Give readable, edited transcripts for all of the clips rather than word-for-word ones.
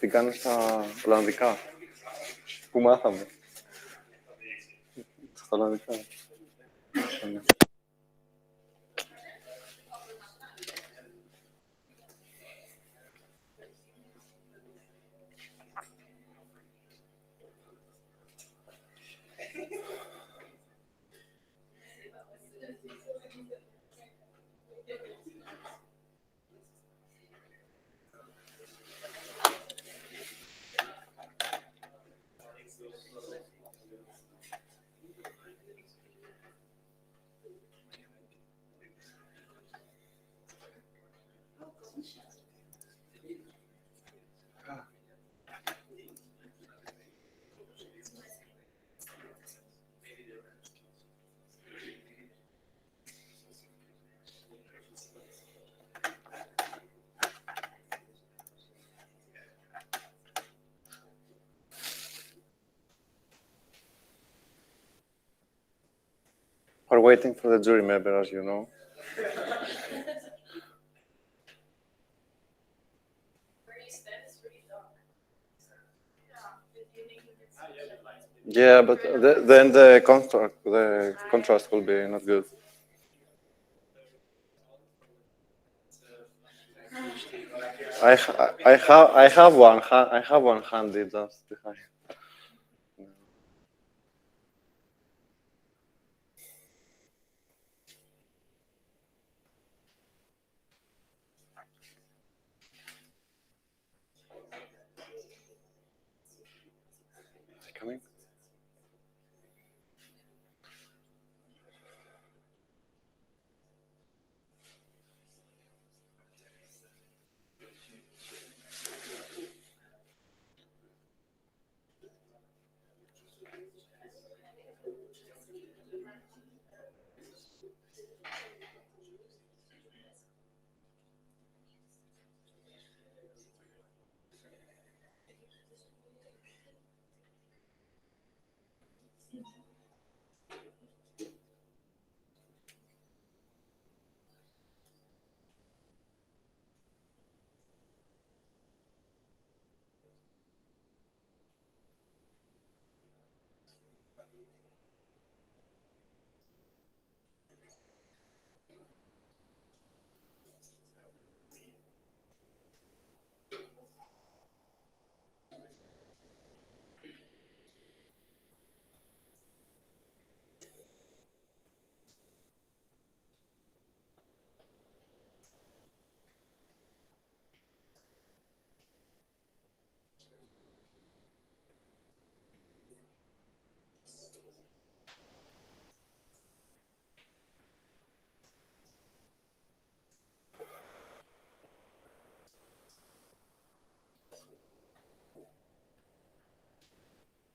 την κάνουν στα Ολλανδικά, που μάθαμε. Στα Ολλανδικά. We're waiting for the jury member, as you know. Yeah, but then the contrast will be not good. I have one handy just behind. Coming.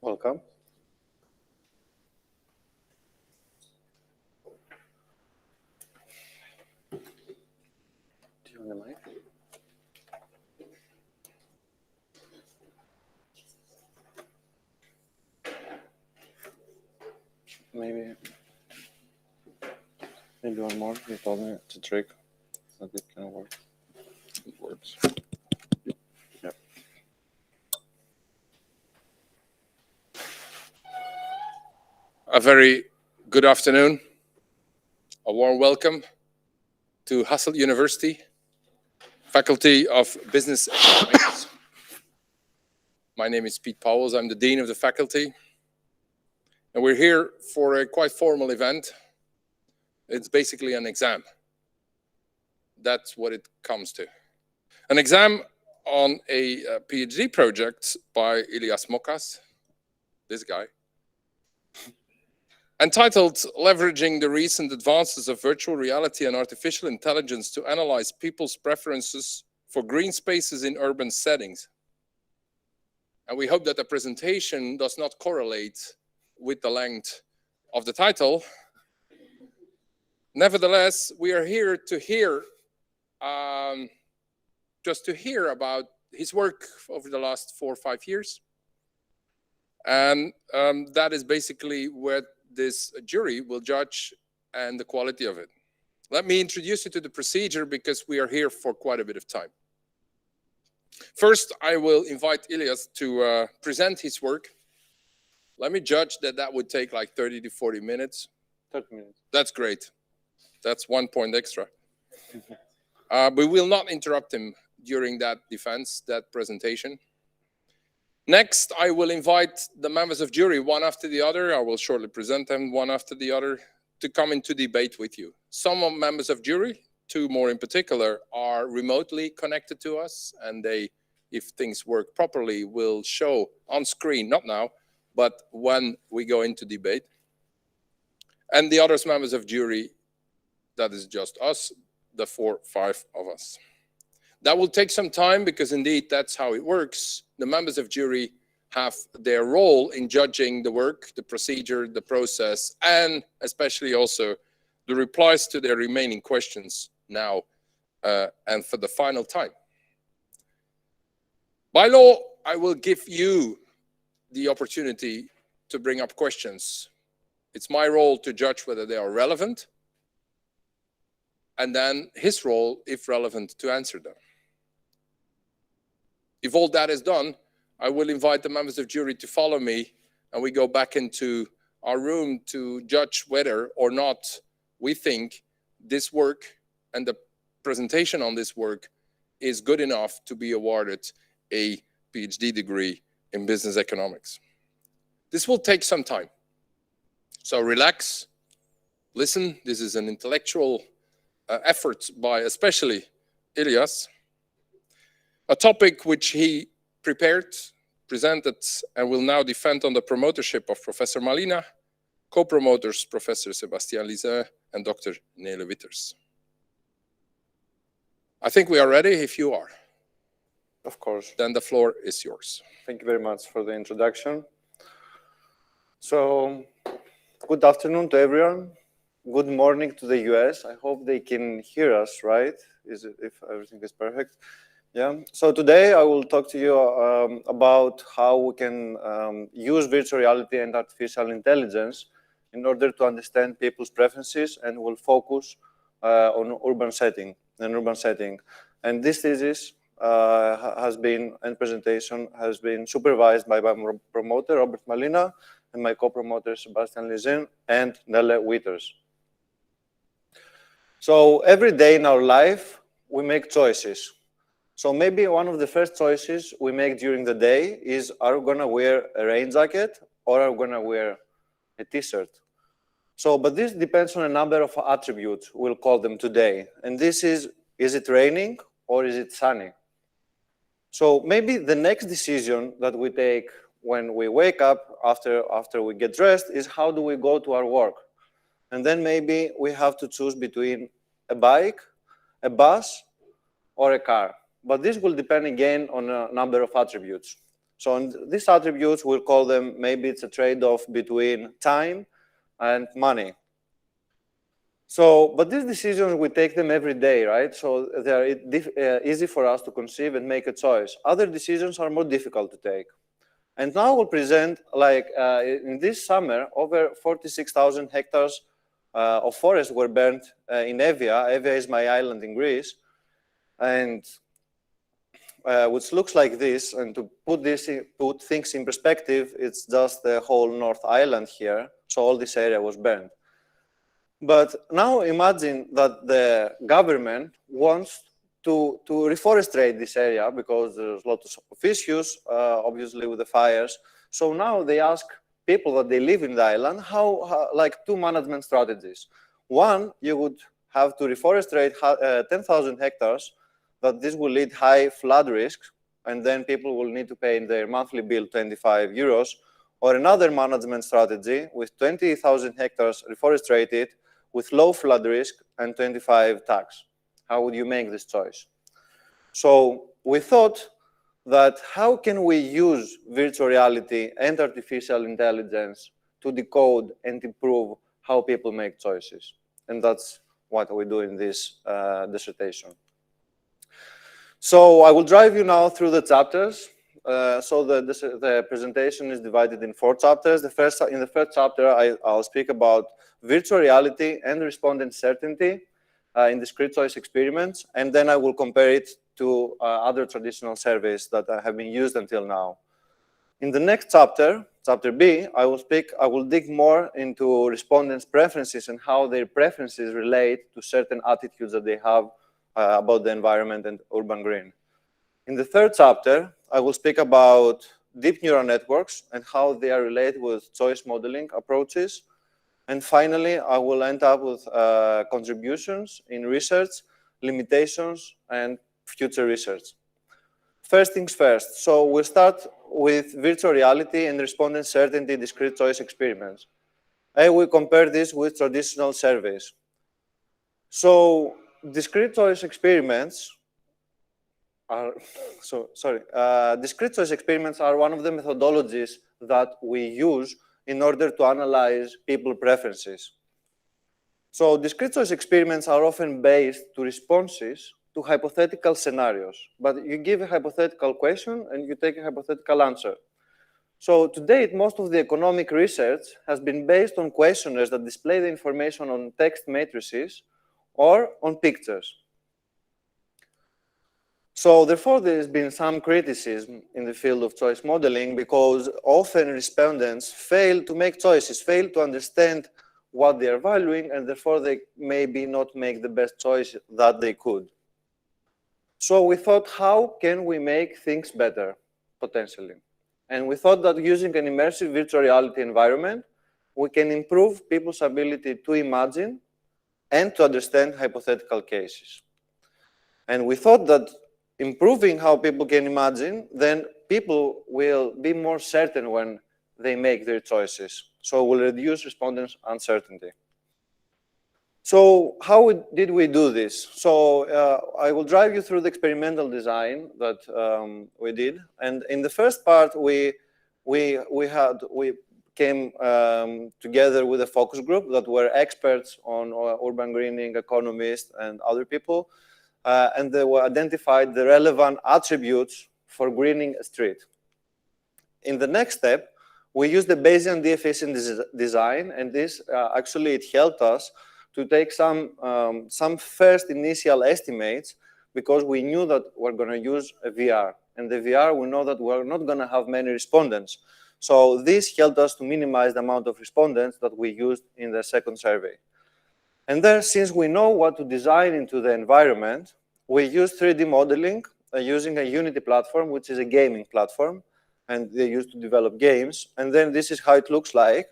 Welcome. Do you want the mic? Maybe one more. You told me it's a trick that it can work. It works. Yep. A very good afternoon. A warm welcome to Hasselt University, Faculty of Business Economics. My name is Piet Pauwels. I'm the Dean of the faculty. And we're here for a quite formal event. It's basically an exam. That's what it comes to. An exam on a PhD project by Ilias Mokas, this guy, entitled Leveraging the Recent Advances of Virtual Reality and Artificial Intelligence to Analyze People's Preferences for Green Spaces in Urban Settings. And we hope that the presentation does not correlate with the length of the title. Nevertheless, we are here to hear, just to hear about his work over the last 4 or 5 years. And that is basically what this jury will judge and the quality of it. Let me introduce you to the procedure because we are here for quite a bit of time. First, I will invite Ilias to present his work. Let me judge that would take like 30 to 40 minutes. 30 minutes. That's great. That's 1 point extra. We will not interrupt him during that presentation. Next, I will invite the members of jury, one after the other. I will shortly present them one after the other to come into debate with you. Some members of jury, two more in particular, are remotely connected to us, and they, if things work properly, will show on screen, not now, but when we go into debate. And the other members of jury, that is just us, the 4, 5 of us. That will take some time because indeed that's how it works. The members of jury have their role in judging the work, the procedure, the process, and especially also the replies to their remaining questions now and for the final time. By law, I will give you the opportunity to bring up questions. It's my role to judge whether they are relevant, and then his role, if relevant, to answer them. If all that is done, I will invite the members of jury to follow me, and we go back into our room to judge whether or not we think this work and the presentation on this work is good enough to be awarded a PhD degree in business economics. This will take some time. So relax, listen. This is an intellectual effort by especially Ilias, a topic which he prepared, presented, and will now defend on the promotership of Professor Malina, co-promoters Professor Sébastien Lizin and Dr. Nele Witters. I think we are ready. If you are, Of course. then the floor is yours. Thank you very much for the introduction. So, good afternoon to everyone. Good morning to the US. I hope they can hear us, right? If everything is perfect. Yeah. So today I will talk to you about how we can use virtual reality and artificial intelligence in order to understand people's preferences, and we'll focus on urban setting. And this thesis and presentation has been supervised by my promoter, Robert Malina, and my co-promoter, Sebastian Lizin, and Nele Witters. So every day in our life, we make choices. So maybe one of the first choices we make during the day is, are we gonna wear a rain jacket or are we gonna wear a t-shirt? So, but this depends on a number of attributes, we'll call them today. And this is it raining or is it sunny? So maybe the next decision that we take when we wake up after we get dressed is, how do we go to our work? And then maybe we have to choose between a bike, a bus, or a car. But this will depend again on a number of attributes. So on these attributes, we'll call them, maybe it's a trade-off between time and money. So, but these decisions, we take them every day, right? So they are easy for us to conceive and make a choice. Other decisions are more difficult to take. And now we'll present, like in this summer, over 46,000 hectares of forest were burned in Evia. Evia is my island in Greece. And which looks like this, and to put things in perspective, it's just the whole North Island here. So all this area was burned. But now imagine that the government wants to reforestate this area because there's lots of issues, obviously, with the fires. So now they ask people that they live in the island, like two management strategies. One, you would have to reforestate 10,000 hectares, but this will lead high flood risks, and then people will need to pay in their monthly bill 25 euros. Or another management strategy with 20,000 hectares reforested with low flood risk and 25 tax. How would you make this choice? So we thought that how can we use virtual reality and artificial intelligence to decode and improve how people make choices? And that's what we do in this dissertation. So I will drive you now through the chapters. So the presentation is divided in 4 chapters. In the first chapter, I'll speak about virtual reality and respondent certainty. in discrete choice experiments, and then I will compare it to other traditional surveys that have been used until now. In the next chapter, chapter B, I will dig more into respondents' preferences and how their preferences relate to certain attitudes that they have about the environment and urban green. In the third chapter, I will speak about deep neural networks and how they are related with choice modeling approaches. And finally, I will end up with contributions in research, limitations, and future research. First things first. So we'll start with virtual reality and respondent certainty discrete choice experiments. And we compare this with traditional surveys. So discrete choice experiments are, discrete choice experiments are one of the methodologies that we use in order to analyze people preferences. So discrete choice experiments are often based to responses to hypothetical scenarios, but you give a hypothetical question and you take a hypothetical answer. So to date, most of the economic research has been based on questionnaires that display the information on text matrices or on pictures. So therefore, there's been some criticism in the field of choice modeling because often respondents fail to make choices, fail to understand what they are valuing, and therefore they maybe not make the best choice that they could. So we thought, how can we make things better, potentially? And we thought that using an immersive virtual reality environment, we can improve people's ability to imagine and to understand hypothetical cases. And we thought that improving how people can imagine, then people will be more certain when they make their choices. So we'll reduce respondents' uncertainty. So how did we do this? So I will drive you through the experimental design that we did. And in the first part, we came together with a focus group that were experts on urban greening, economists, and other people. And they were identified the relevant attributes for greening a street. In the next step, we used the Bayesian DFS design, and this actually it helped us to take some first initial estimates because we knew that we're going to use a VR, and the VR we know that we're not going to have many respondents. So this helped us to minimize the amount of respondents that we used in the second survey. And there, since we know what to design into the environment, we use 3D modeling using a Unity platform, which is a gaming platform, and they used to develop games. And then this is how it looks like,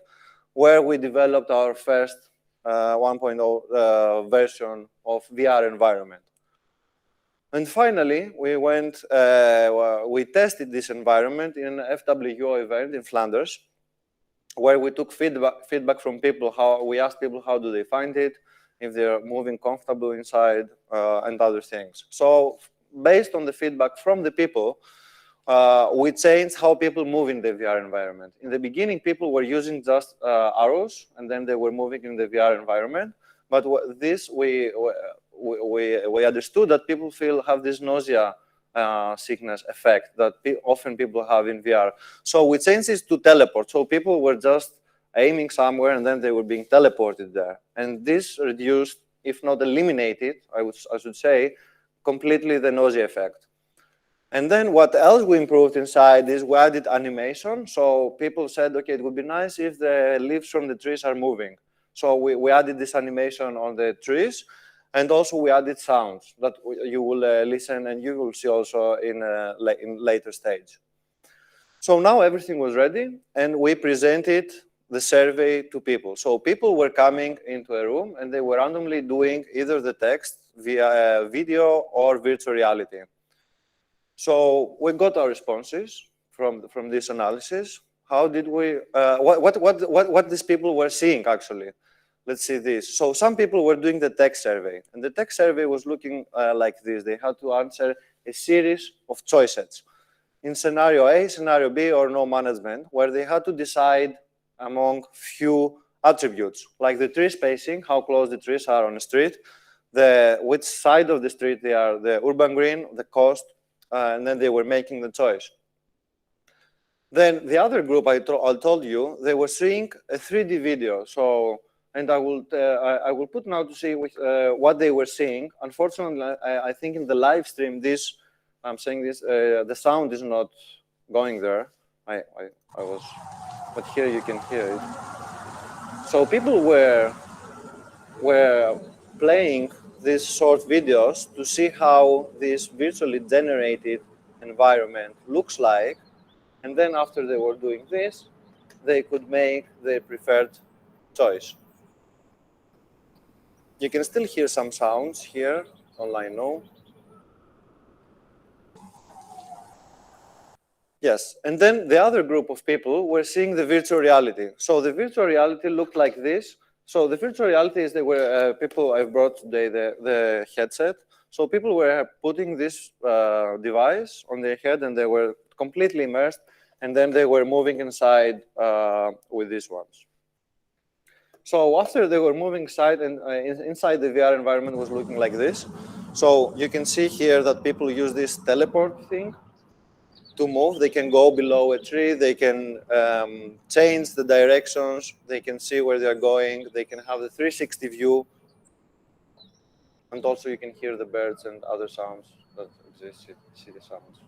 where we developed our first 1.0 version of VR environment. And finally, we tested this environment in an FWO event in Flanders, where we took feedback from people. We asked people how do they find it, if they're moving comfortable inside, and other things. So based on the feedback from the people, we changed how people move in the VR environment. In the beginning, people were using just arrows, and then they were moving in the VR environment. But we understood that people have this nausea sickness effect that often people have in VR. So we changed this to teleport. So people were just aiming somewhere, and then they were being teleported there. And this reduced, if not eliminated, I should say, completely the nausea effect. And then what else we improved inside is we added animation. So people said, okay, it would be nice if the leaves from the trees are moving. So we added this animation on the trees. And also we added sounds that you will listen and you will see also in later stage. So now everything was ready, and we presented the survey to people. So people were coming into a room, and they were randomly doing either the text via video or virtual reality. So we got our responses from this analysis. How did we? What these people were seeing actually? Let's see this. So some people were doing the text survey, and the text survey was looking like this. They had to answer a series of choices in scenario A, scenario B, or no management, where they had to decide among few attributes, like the tree spacing, how close the trees are on the street, which side of the street they are, the urban green, the cost, and then they were making the choice. Then the other group I told you, they were seeing a 3D video. So and I will put now to see what they were seeing. Unfortunately, I think in the live stream, I'm saying this, the sound is not going there. I was, but here you can hear it. So people were playing these short videos to see how this virtually generated environment looks like, and then after they were doing this, they could make their preferred choice. You can still hear some sounds here, online no. Yes, and then the other group of people were seeing the virtual reality. So the virtual reality looked like this. So the virtual reality is they were people, I've brought today the headset. So people were putting this device on their head and they were completely immersed, and then they were moving inside with these ones. So after they were moving inside, and inside the VR environment was looking like this. So you can see here that people use this teleport thing to move. They can go below a tree, they can change the directions, they can see where they're going, they can have the 360 view, and also you can hear the birds and other sounds that exist, city sounds.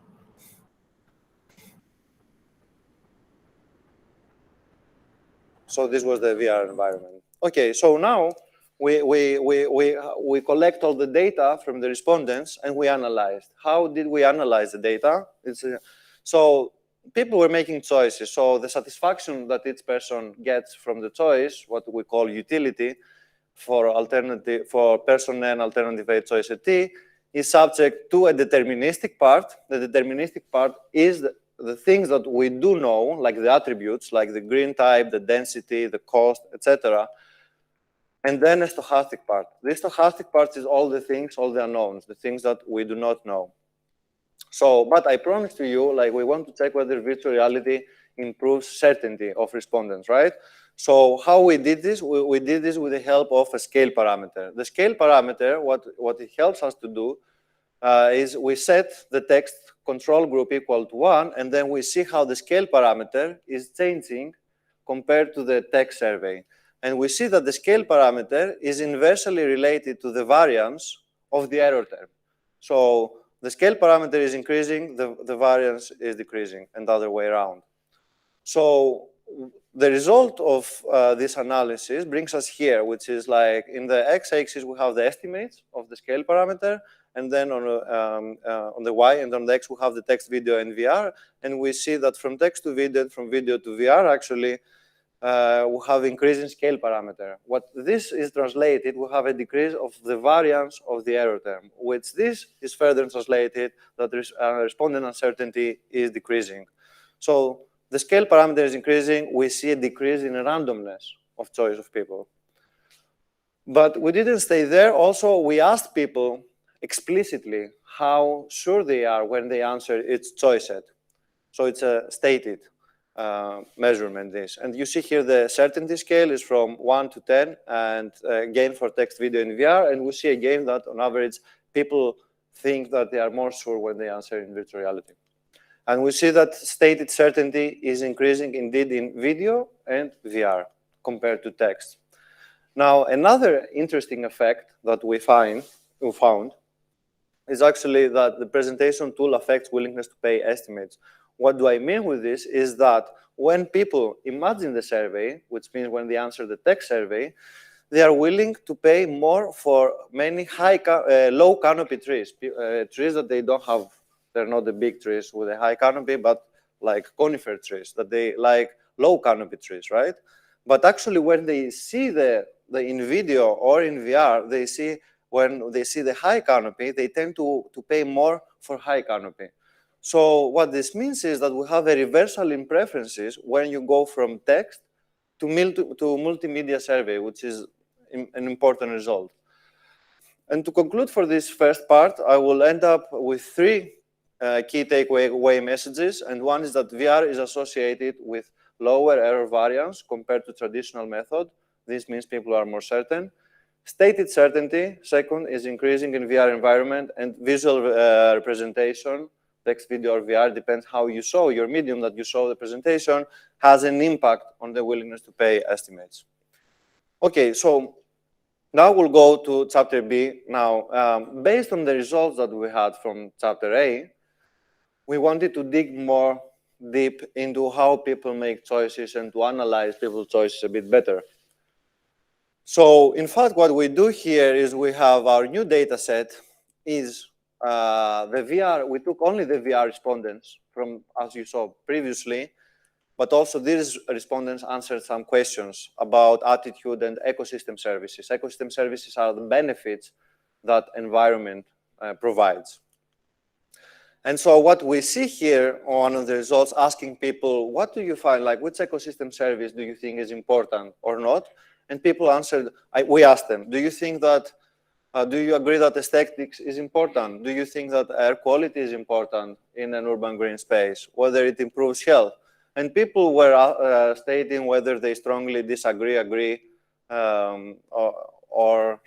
So this was the VR environment. Okay, so now we collect all the data from the respondents and we analyzed. How did we analyze the data? So people were making choices. So the satisfaction that each person gets from the choice, what we call utility for person N alternative A choice at T, is subject to a deterministic part. The deterministic part is the things that we do know, like the attributes, like the green type, the density, the cost, etc. And then a stochastic part. The stochastic part is all the things, all the unknowns, the things that we do not know. So, but I promise to you, like we want to check whether virtual reality improves certainty of respondents, right? So how we did this? We did this with the help of a scale parameter. The scale parameter, what it helps us to do is we set the text control group equal to 1, and then we see how the scale parameter is changing compared to the text survey. And we see that the scale parameter is inversely related to the variance of the error term. So the scale parameter is increasing, the variance is decreasing, and the other way around. So the result of this analysis brings us here, which is like in the x-axis we have the estimates of the scale parameter, and then on the y and on the x we have the text, video, and VR, and we see that from text to video and from video to VR actually we have increasing scale parameter. What this is translated, we have a decrease of the variance of the error term, which this is further translated that respondent uncertainty is decreasing. So the scale parameter is increasing, we see a decrease in randomness of choice of people. But we didn't stay there. Also, we asked people explicitly how sure they are when they answer its choice set. So it's a stated measurement, this. And you see here the certainty scale is from 1 to 10, and again for text, video, and VR. And we see again that on average, people think that they are more sure when they answer in virtual reality. And we see that stated certainty is increasing indeed in video and VR compared to text. Now, another interesting effect that we found is actually that the presentation tool affects willingness to pay estimates. What do I mean with this is that when people imagine the survey, which means when they answer the text survey, they are willing to pay more for many low canopy trees, trees that they don't have. They're not the big trees with a high canopy, but like conifer trees, that they like low canopy trees, right? But actually, when they see the in video or in VR, they see when they see the high canopy, they tend to pay more for high canopy. So what this means is that we have a reversal in preferences when you go from text to multimedia survey, which is an important result. And to conclude for this first part, I will end up with 3 key takeaway messages. And one is that VR is associated with lower error variance compared to traditional method. This means people are more certain. Stated certainty, second, is increasing in VR environment, and visual representation, text, video, or VR, depends how you show your medium that you show the presentation, has an impact on the willingness to pay estimates. Okay, so now we'll go to chapter B. Now, based on the results that we had from chapter A, we wanted to dig more deep into how people make choices and to analyze people's choices a bit better. So in fact, what we do here is we have our new data set is the VR, we took only the VR respondents from, as you saw previously, but also these respondents answered some questions about attitude and ecosystem services. Ecosystem services are the benefits that environment provides. And so what we see here on the results asking people, what do you find, like which ecosystem service do you think is important or not? And people answered, we asked them, do you think that, do you agree that aesthetics is important? Do you think that air quality is important in an urban green space? Whether it improves health? And people were stating whether they strongly disagree, agree, or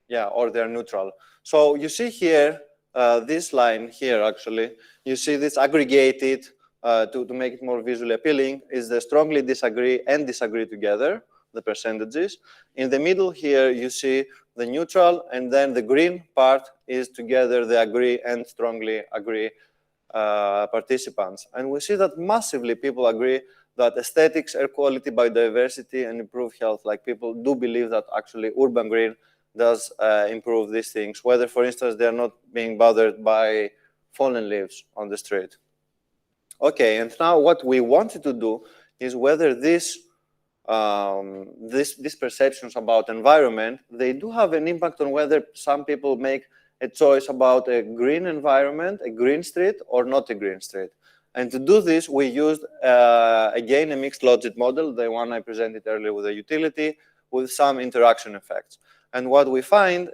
they're neutral. So you see here, this line here, actually, you see this aggregated to make it more visually appealing is the strongly disagree and disagree together, the percentages. In the middle here, you see the neutral, and then the green part is together the agree and strongly agree participants. And we see that massively people agree that aesthetics, air quality, biodiversity, and improved health, like people do believe that actually urban green does improve these things, whether, for instance, they're not being bothered by fallen leaves on the street. Okay, and now what we wanted to do is whether these perceptions about environment, they do have an impact on whether some people make a choice about a green environment, a green street, or not a green street. And to do this, we used, again, a mixed logic model, the one I presented earlier with the utility, with some interaction effects. And what we find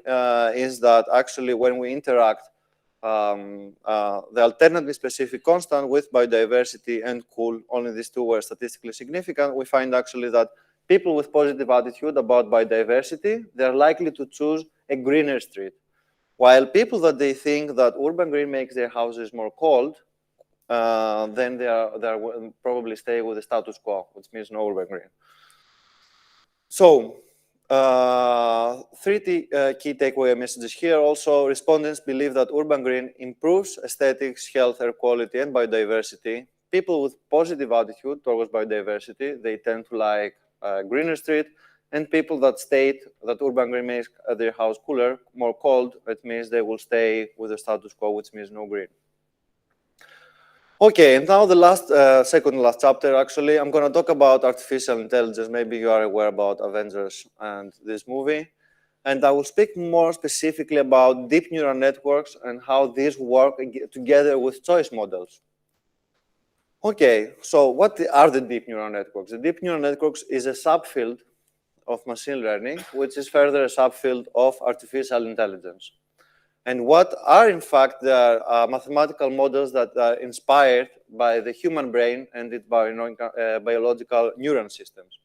is that actually when we interact the alternatively specific constant with biodiversity and cool, only these two were statistically significant, we find actually that people with positive attitude about biodiversity, they're likely to choose a greener street. While people that they think that urban green makes their houses more cold, then they will probably stay with the status quo, which means no urban green. So, three key takeaway messages here. Also, respondents believe that urban green improves aesthetics, health, air quality, and biodiversity. People with positive attitude towards biodiversity, they tend to like greener street. And people that state that urban green makes their house cooler, more cold, it means they will stay with the status quo, which means no green. Okay, and now the last, second to last chapter, actually, I'm going to talk about artificial intelligence. Maybe you are aware about Avengers and this movie. And I will speak more specifically about deep neural networks and how these work together with choice models. Okay, so what are the deep neural networks? The deep neural networks is a subfield of machine learning, which is further a subfield of artificial intelligence. And what are, in fact, the mathematical models that are inspired by the human brain and its biological neuron systems.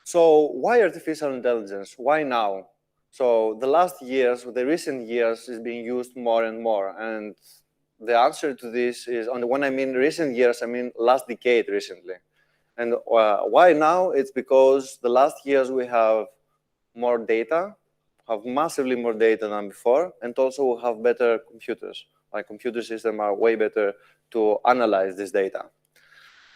So why artificial intelligence? Why now? So the last years, the recent years, is being used more and more. And the answer to this is, when I mean recent years, I mean last decade recently. And why now? It's because the last years we have more data, have massively more data than before, and also have better computers. Like computer systems are way better to analyze this data.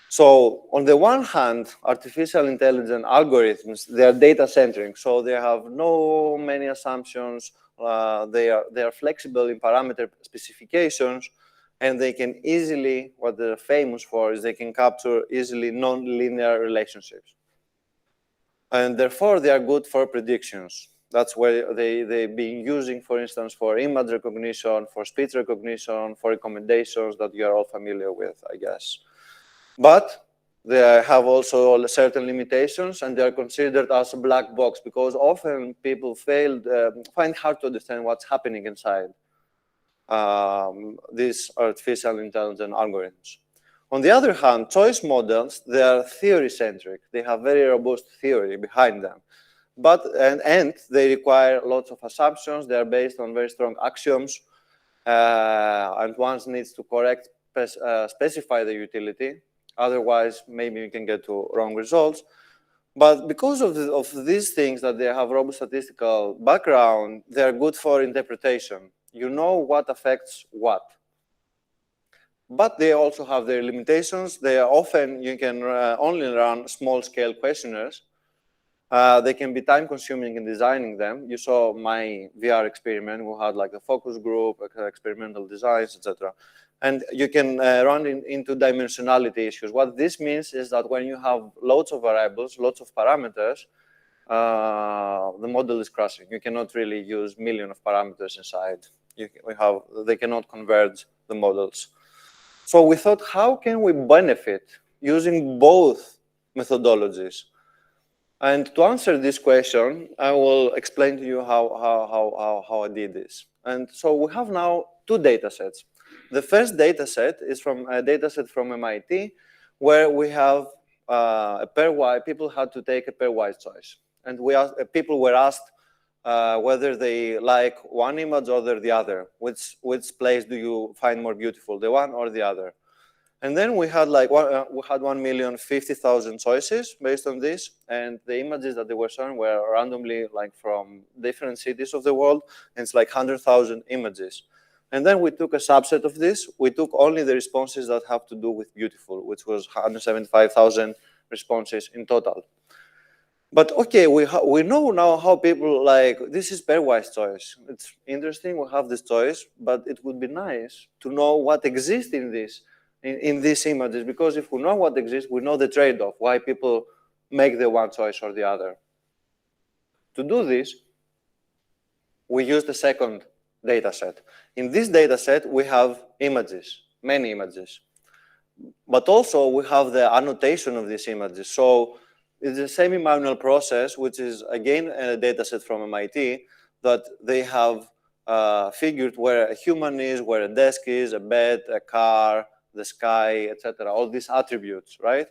So on the one hand, artificial intelligence algorithms, they are data-centric, so they have no many assumptions, they are flexible in parameter specifications, and they can easily, what they're famous for is they can capture easily non-linear relationships. And therefore, they are good for predictions. That's where they've been using, for instance, for image recognition, for speech recognition, for recommendations that you are all familiar with, I guess. But they have also certain limitations, and they are considered as a black box because often people find hard to understand what's happening inside these artificial intelligence algorithms. On the other hand, choice models, they are theory-centric. They have very robust theory behind them. And they require lots of assumptions. They are based on very strong axioms. And one needs to specify the utility. Otherwise, maybe you can get to wrong results. But because of these things that they have robust statistical background, they are good for interpretation. You know what affects what. But they also have their limitations. They are often, you can only run small-scale questionnaires. They can be time-consuming in designing them. You saw my VR experiment. We had like a focus group, experimental designs, etc. And you can run into dimensionality issues. What this means is that when you have lots of variables, lots of parameters, the model is crashing. You cannot really use millions of parameters inside. They cannot converge the models. So we thought, how can we benefit using both methodologies? And to answer this question, I will explain to you how I did this. And so we have now two data sets. The first data set is from a data set from MIT, where we have a pairwise, people had to take a pairwise choice. And people were asked whether they like one image or the other. Which place do you find more beautiful, the one or the other? And then we had like 1,050,000 choices based on this, and the images that they were shown were randomly like from different cities of the world, and it's like 100,000 images. And then we took a subset of this. We took only the responses that have to do with beautiful, which was 175,000 responses in total. But okay, we know now how people like, this is pairwise choice. It's interesting, we have this choice, but it would be nice to know what exists in this, in these images, because if we know what exists, we know the trade-off, why people make the one choice or the other. To do this, we use the second data set. In this data set, we have images, many images. But also, we have the annotation of these images. So it's the semi-manual process, which is, again, a data set from MIT, that they have figured where a human is, where a desk is, a bed, a car, the sky, etc., all these attributes, right?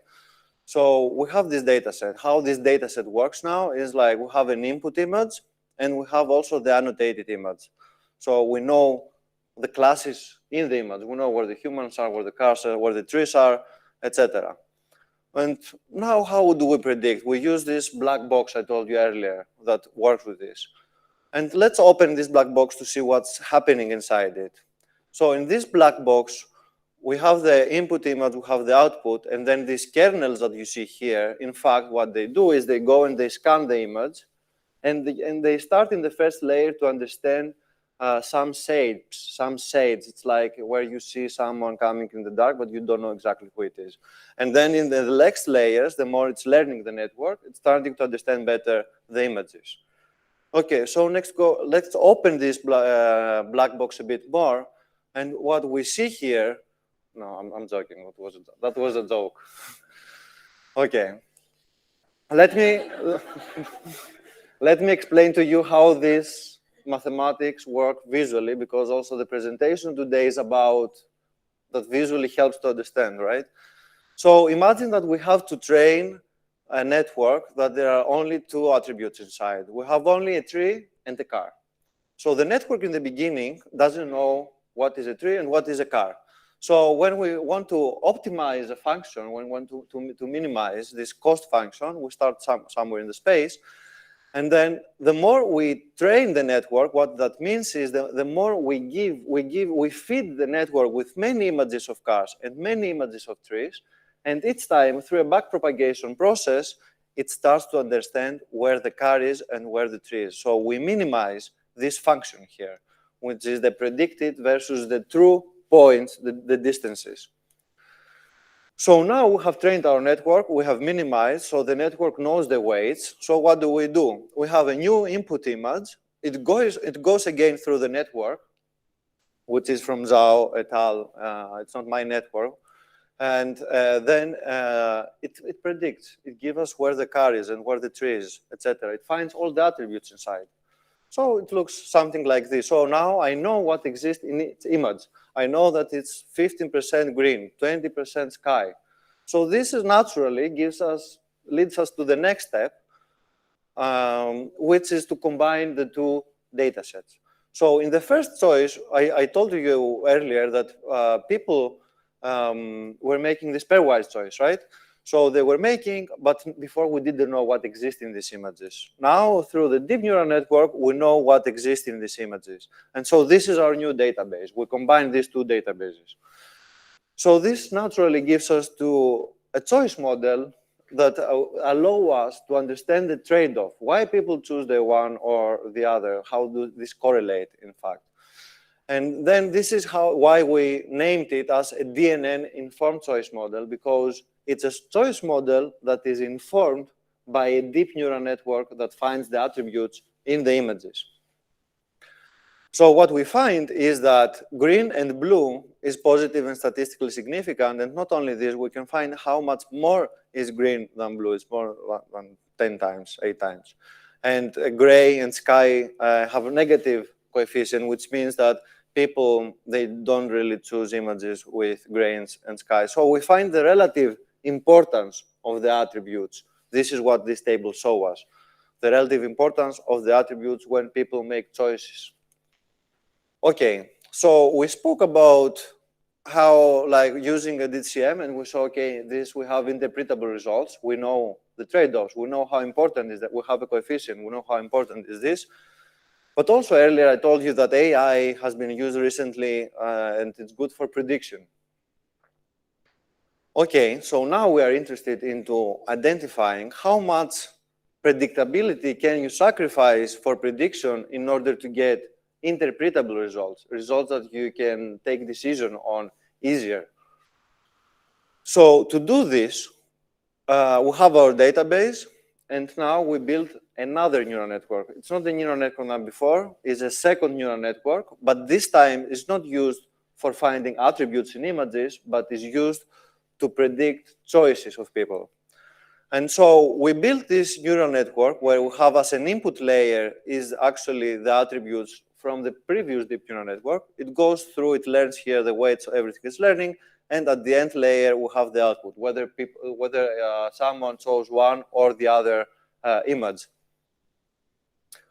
So we have this data set. How this data set works now is like we have an input image, and we have also the annotated image. So we know the classes in the image. We know where the humans are, where the cars are, where the trees are, etc. And now how do we predict? We use this black box I told you earlier that works with this. And let's open this black box to see what's happening inside it. So in this black box, we have the input image, we have the output, and then these kernels that you see here, in fact, what they do is they go and they scan the image, and they start in the first layer to understand some shapes. It's like where you see someone coming in the dark, but you don't know exactly who it is. And then in the next layers, the more it's learning the network, it's starting to understand better the images. Okay, so let's open this black box a bit more. And what we see here, no, I'm joking. That was a joke. Okay, let me explain to you how this mathematics work visually, because also the presentation today is about that visually helps to understand, right? So imagine that we have to train a network that there are only two attributes inside. We have only a tree and a car. So the network in the beginning doesn't know what is a tree and what is a car. So when we want to optimize a function, when we want to minimize this cost function, we start somewhere in the space. And then the more we train the network, what that means is the more we feed the network with many images of cars and many images of trees. And each time, through a backpropagation process, it starts to understand where the car is and where the tree is. So we minimize this function here, which is the predicted versus the true points, the distances. So now we have trained our network, we have minimized, so the network knows the weights. So what do? We have a new input image. It goes again through the network, which is from Zhao et al. It's not my network. And then it predicts. It gives us where the car is and where the tree is, etc. It finds all the attributes inside. So it looks something like this. So now I know what exists in its image. I know that it's 15% green, 20% sky. So this is naturally leads us to the next step, which is to combine the two data sets. So in the first choice, I told you earlier that people were making this pairwise choice, right? So they were making, but before we didn't know what exists in these images. Now, through the deep neural network, we know what exists in these images. And so this is our new database. We combine these two databases. So this naturally gives us to a choice model that allow us to understand the trade-off, why people choose the one or the other, how do this correlate, in fact. And then this is why we named it as a DNN-informed choice model, because it's a choice model that is informed by a deep neural network that finds the attributes in the images. So what we find is that green and blue is positive and statistically significant. And not only this, we can find how much more is green than blue. It's more than 10 times, 8 times. And gray and sky have a negative coefficient, which means that people, they don't really choose images with gray and sky. So we find the relative importance of the attributes. This is what this table shows us, the relative importance of the attributes when people make choices. Okay, so we spoke about how, like, using a DCM, and we saw, okay, we have interpretable results. We know the trade-offs. We know how important is that we have a coefficient. We know how important is this. But also earlier, I told you that AI has been used recently, and it's good for prediction. Okay, so now we are interested into identifying how much predictability can you sacrifice for prediction in order to get interpretable results, results that you can take decision on easier. So to do this, we have our database, and now we build another neural network. It's not the neural network than before, it's a second neural network, but this time it's not used for finding attributes in images, but is used to predict choices of people. And so we built this neural network where we have as an input layer is actually the attributes from the previous deep neural network. It goes through, it learns here the weights everything is learning, and at the end layer we have the output, whether someone chose one or the other image.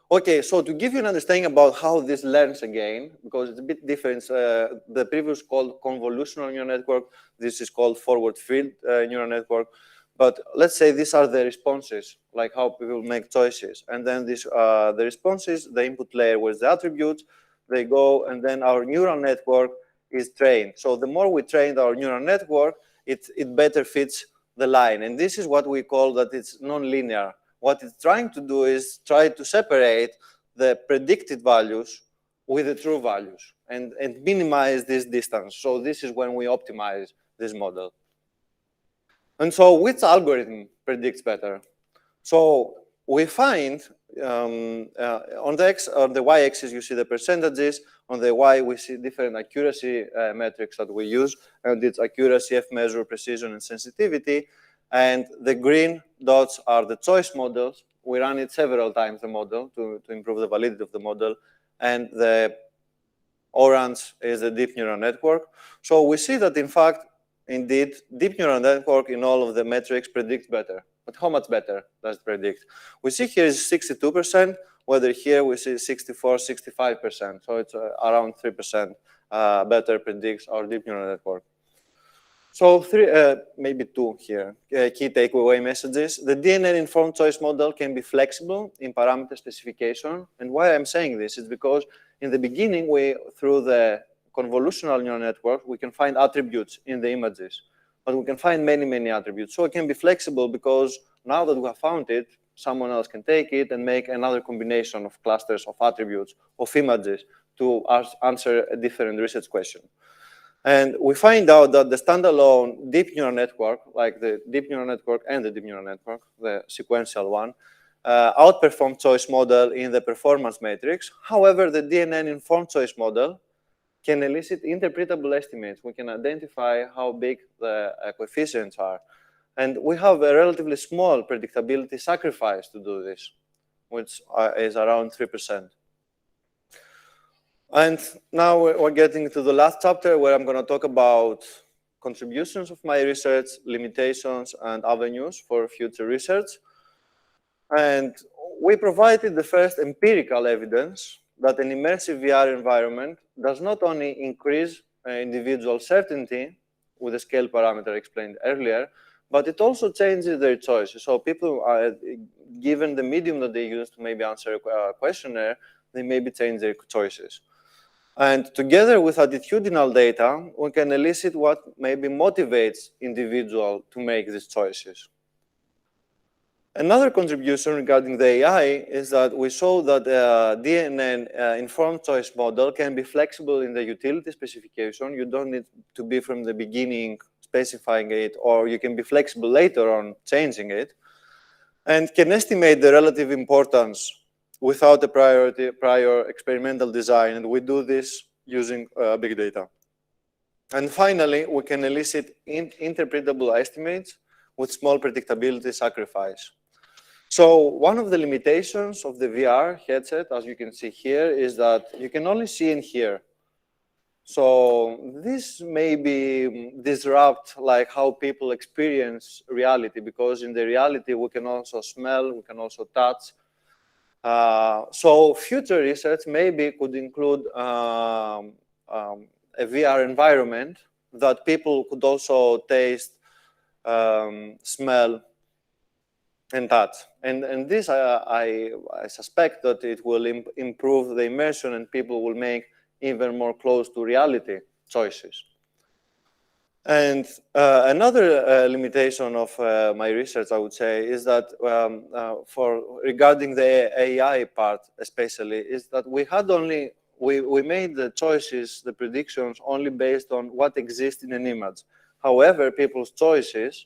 Okay, so to give you an understanding about how this learns again, because it's a bit different, the previous called convolutional neural network, this is called forward field neural network. But let's say these are the responses, like how people make choices. And then the responses, the input layer with the attributes, they go, and then our neural network is trained. So the more we train our neural network, it better fits the line. And this is what we call that it's nonlinear. What it's trying to do is try to separate the predicted values with the true values and minimize this distance. So this is when we optimize this model. And so which algorithm predicts better? So we find on the y-axis, you see the percentages. On the y, we see different accuracy metrics that we use. And it's accuracy, F-measure, precision, and sensitivity. And the green dots are the choice models. We run it several times, the model, to improve the validity of the model. And the orange is the deep neural network. So we see that, in fact, indeed, deep neural network in all of the metrics predicts better. But how much better does it predict? We see here is 62%, whether here we see 64, 65%. So it's around 3% better predicts our deep neural network. So maybe two here, key takeaway messages. The DNN-informed choice model can be flexible in parameter specification. And why I'm saying this is because in the beginning, through the convolutional neural network, we can find attributes in the images, but we can find many, many attributes. So it can be flexible because now that we have found it, someone else can take it and make another combination of clusters of attributes of images to answer a different research question. And we find out that the standalone deep neural network, like the deep neural network and the deep neural network, the sequential one, outperform choice model in the performance matrix. However, the DNN-informed choice model can elicit interpretable estimates. We can identify how big the coefficients are. And we have a relatively small predictability sacrifice to do this, which is around 3%. And now we're getting to the last chapter where I'm going to talk about contributions of my research, limitations, and avenues for future research. And we provided the first empirical evidence that an immersive VR environment does not only increase individual certainty with the scale parameter explained earlier, but it also changes their choices. So people are, given the medium that they use to maybe answer a questionnaire, they maybe change their choices. And together with attitudinal data, we can elicit what maybe motivates individual to make these choices. Another contribution regarding the AI is that we show that DNN informed choice model can be flexible in the utility specification. You don't need to be from the beginning specifying it, or you can be flexible later on changing it, and can estimate the relative importance without a prior experimental design. And we do this using big data. And finally, we can elicit interpretable estimates with small predictability sacrifice. So one of the limitations of the VR headset, as you can see here, is that you can only see and hear. So this may disrupt like how people experience reality, because in the reality we can also smell, we can also touch. So future research maybe could include a VR environment that people could also taste, smell, and touch. And this, I suspect that it will improve the immersion and people will make even more close to reality choices. And another limitation of my research, I would say, is that regarding the AI part especially, is that we made the choices, the predictions, only based on what exists in an image. However, people's choices,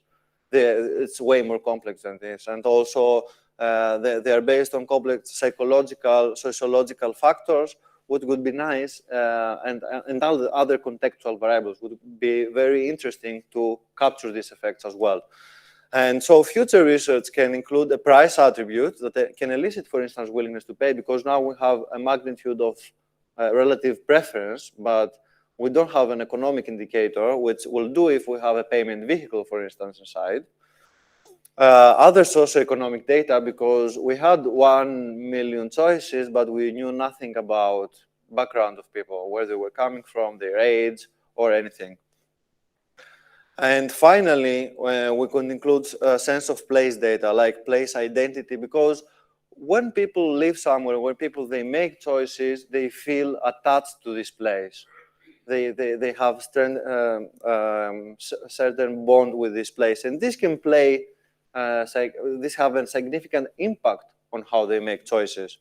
it's way more complex than this. And also, they are based on complex psychological, sociological factors, what would be nice, and other contextual variables would be very interesting to capture these effects as well. And so future research can include a price attribute that can elicit, for instance, willingness to pay, because now we have a magnitude of relative preference, but we don't have an economic indicator, which will do if we have a payment vehicle, for instance, inside. Other socioeconomic data, because we had 1 million choices, but we knew nothing about background of people, where they were coming from, their age, or anything. And finally, we could include a sense of place data, like place identity, because when people live somewhere, when they make choices, they feel attached to this place. They have certain bond with this place, and this can play, this have a significant impact on how they make choices.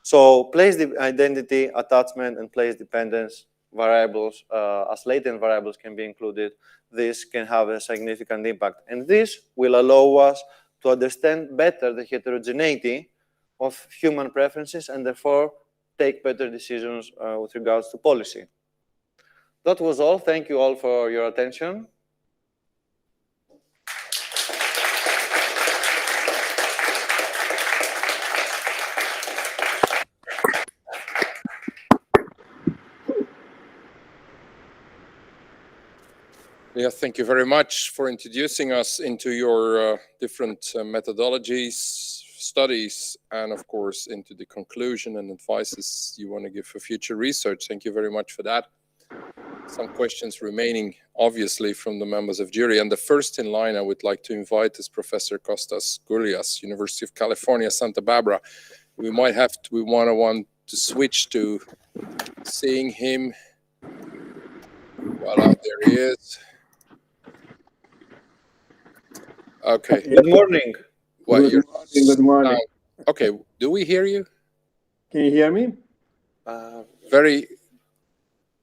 So place identity, attachment, and place dependence variables, as latent variables, can be included. This can have a significant impact, and this will allow us to understand better the heterogeneity of human preferences and therefore take better decisions with regards to policy. That was all. Thank you all for your attention. Yeah, thank you very much for introducing us into your different methodologies, studies, and of course into the conclusion and advices you want to give for future research. Thank you very much for that. Some questions remaining, obviously, from the members of jury. And the first in line I would like to invite is Professor Kostas Goulias, University of California, Santa Barbara. We want to switch to seeing him. Voila, there he is. Okay. Good morning. Well, Good morning. Okay, do we hear you? Can you hear me? Very.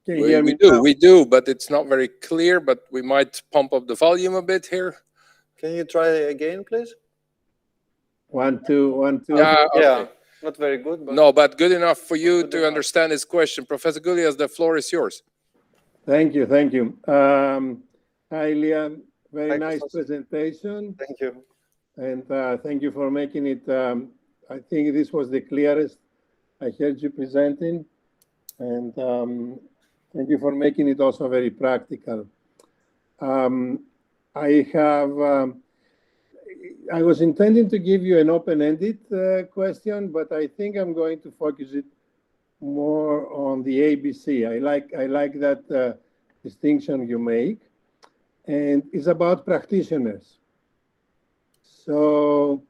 Can you hear me? We do, but it's not very clear, but we might pump up the volume a bit here. Can you try again, please? 1, 2, 1, 2. Yeah, okay. Yeah, not very good. But no, but good enough for you to understand his question. Professor Goulias, the floor is yours. Thank you, thank you. Hi, Liam. Very Thank nice you. presentation. Thank you. And thank you for making it. I think this was the clearest I heard you presenting. And thank you for making it also very practical. I was intending to give you an open-ended question, but I think I'm going to focus it more on the ABC. I like that distinction you make, and it's about practitioners. So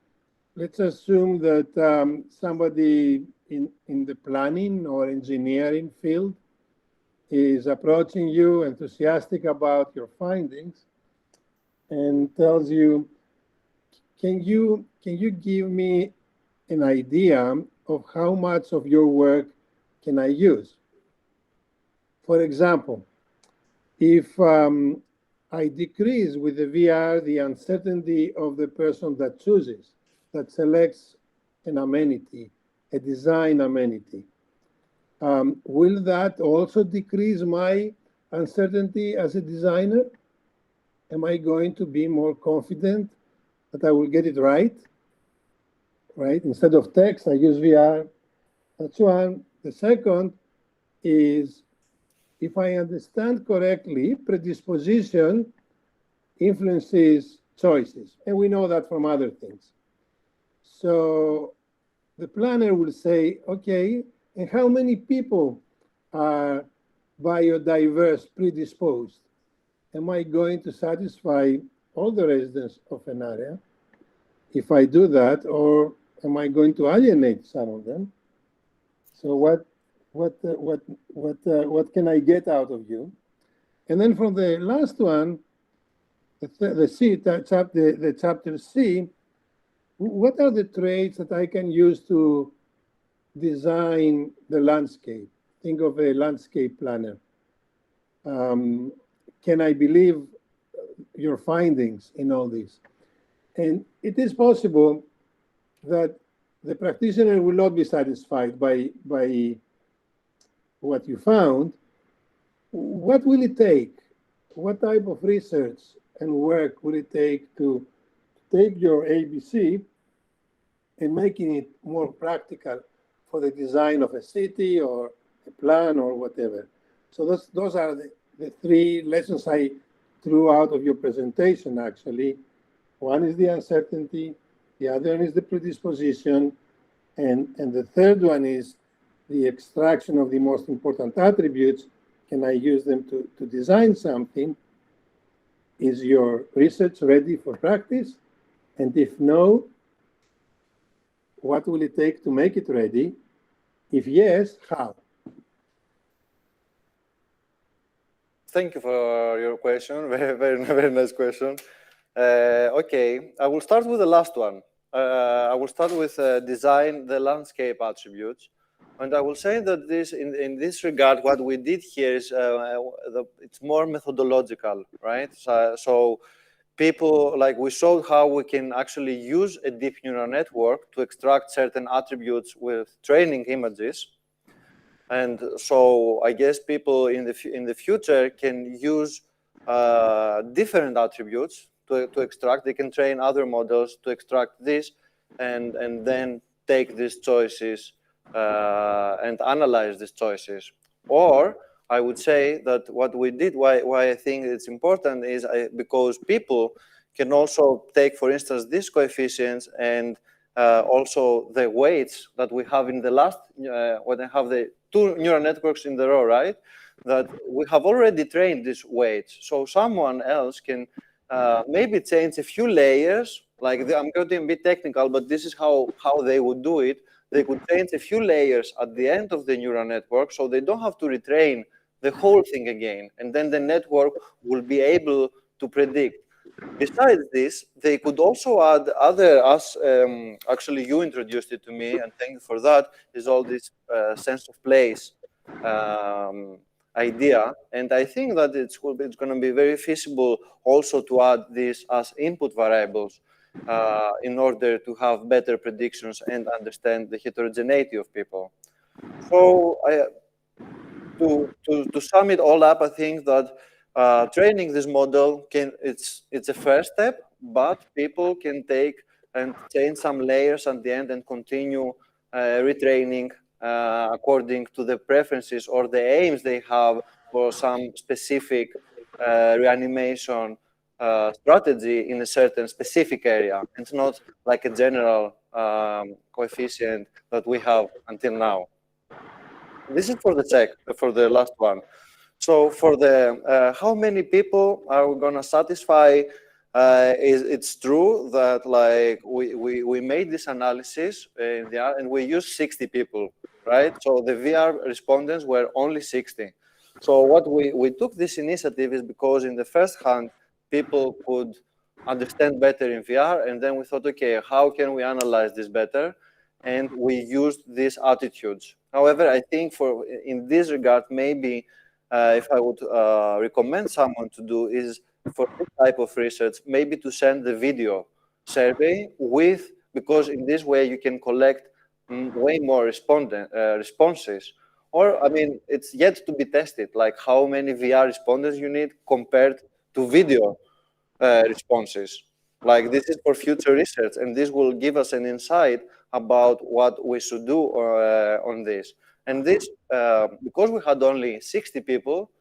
let's assume that somebody in the planning or engineering field is approaching you, enthusiastic about your findings, and tells you, can you give me an idea of how much of your work can I use? For example, if I decrease with the VR the uncertainty of the person that chooses, that selects an amenity, a design amenity, will that also decrease my uncertainty as a designer? Am I going to be more confident that I will get it right? Right? Instead of text, I use VR. That's one. The second is, if I understand correctly, predisposition influences choices. And we know that from other things. So the planner will say, okay, and how many people are biodiverse predisposed? Am I going to satisfy all the residents of an area if I do that, or am I going to alienate some of them? So what can I get out of you? And then from the last one, the chapter C, what are the traits that I can use to design the landscape? Think of a landscape planner. Can I believe your findings in all this? And it is possible that the practitioner will not be satisfied by what you found. What will it take? What type of research and work will it take to take your ABC and making it more practical for the design of a city or a plan or whatever? So those are the three lessons I drew out of your presentation, actually. One is the uncertainty, the other one is the predisposition, and the third one is the extraction of the most important attributes. Can I use them to design something? Is your research ready for practice? And if no, what will it take to make it ready? If yes, how? Thank you for your question. Very nice question. Okay, I will start with the last one. I will start with design the landscape attributes. And I will say that in this regard, what we did here is it's more methodological, right? So people, like we showed how we can actually use a deep neural network to extract certain attributes with training images. And so I guess people in the future can use different attributes to extract. They can train other models to extract this and then take these choices and analyze these choices. Or I would say that what we did, why I think it's important is because people can also take, for instance, these coefficients and also the weights that we have in the last, when I have the two neural networks in the row, right? That we have already trained these weights. So someone else can maybe change a few layers, like I'm going to be technical, but this is how they would do it. They could change a few layers at the end of the neural network, so they don't have to retrain the whole thing again. And then the network will be able to predict. Besides this, they could also add other, actually you introduced it to me, and thank you for that, is all this sense of place idea. And I think that it's going to be very feasible also to add this as input variables in order to have better predictions and understand the heterogeneity of people. So to sum it all up, I think that training this model it's a first step, but people can take and change some layers at the end and continue retraining according to the preferences or the aims they have for some specific reanimation strategy in a certain specific area. It's not like a general coefficient that we have until now. This is for the last one. So for the how many people are we going to satisfy It's true that like we made this analysis in VR and we used 60 people, right? So the VR respondents were only 60. So what we took this initiative is because in the first hand, people could understand better in VR, and then we thought, okay, how can we analyze this better? And we used these attitudes. However, I think in this regard, maybe if I would recommend someone to do is for this type of research, maybe to send the video survey because in this way you can collect way more responses. Or, I mean, it's yet to be tested, like how many VR respondents you need compared to video responses. Like this is for future research, and this will give us an insight about what we should do on this. And this, because we had only 60 people,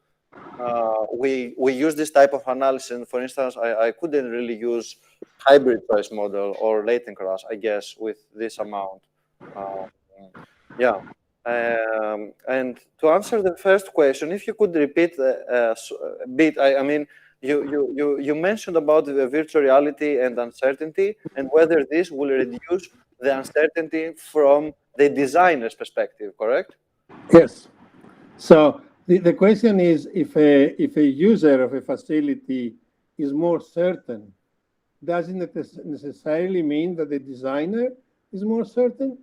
we use this type of analysis. For instance, I couldn't really use hybrid choice model or latent class, I guess, with this amount. Yeah. And to answer the first question, if you could repeat a bit, I mean, you mentioned about the virtual reality and uncertainty and whether this will reduce the uncertainty from the designer's perspective, correct? Yes. So the question is if a user of a facility is more certain, doesn't it necessarily mean that the designer is more certain?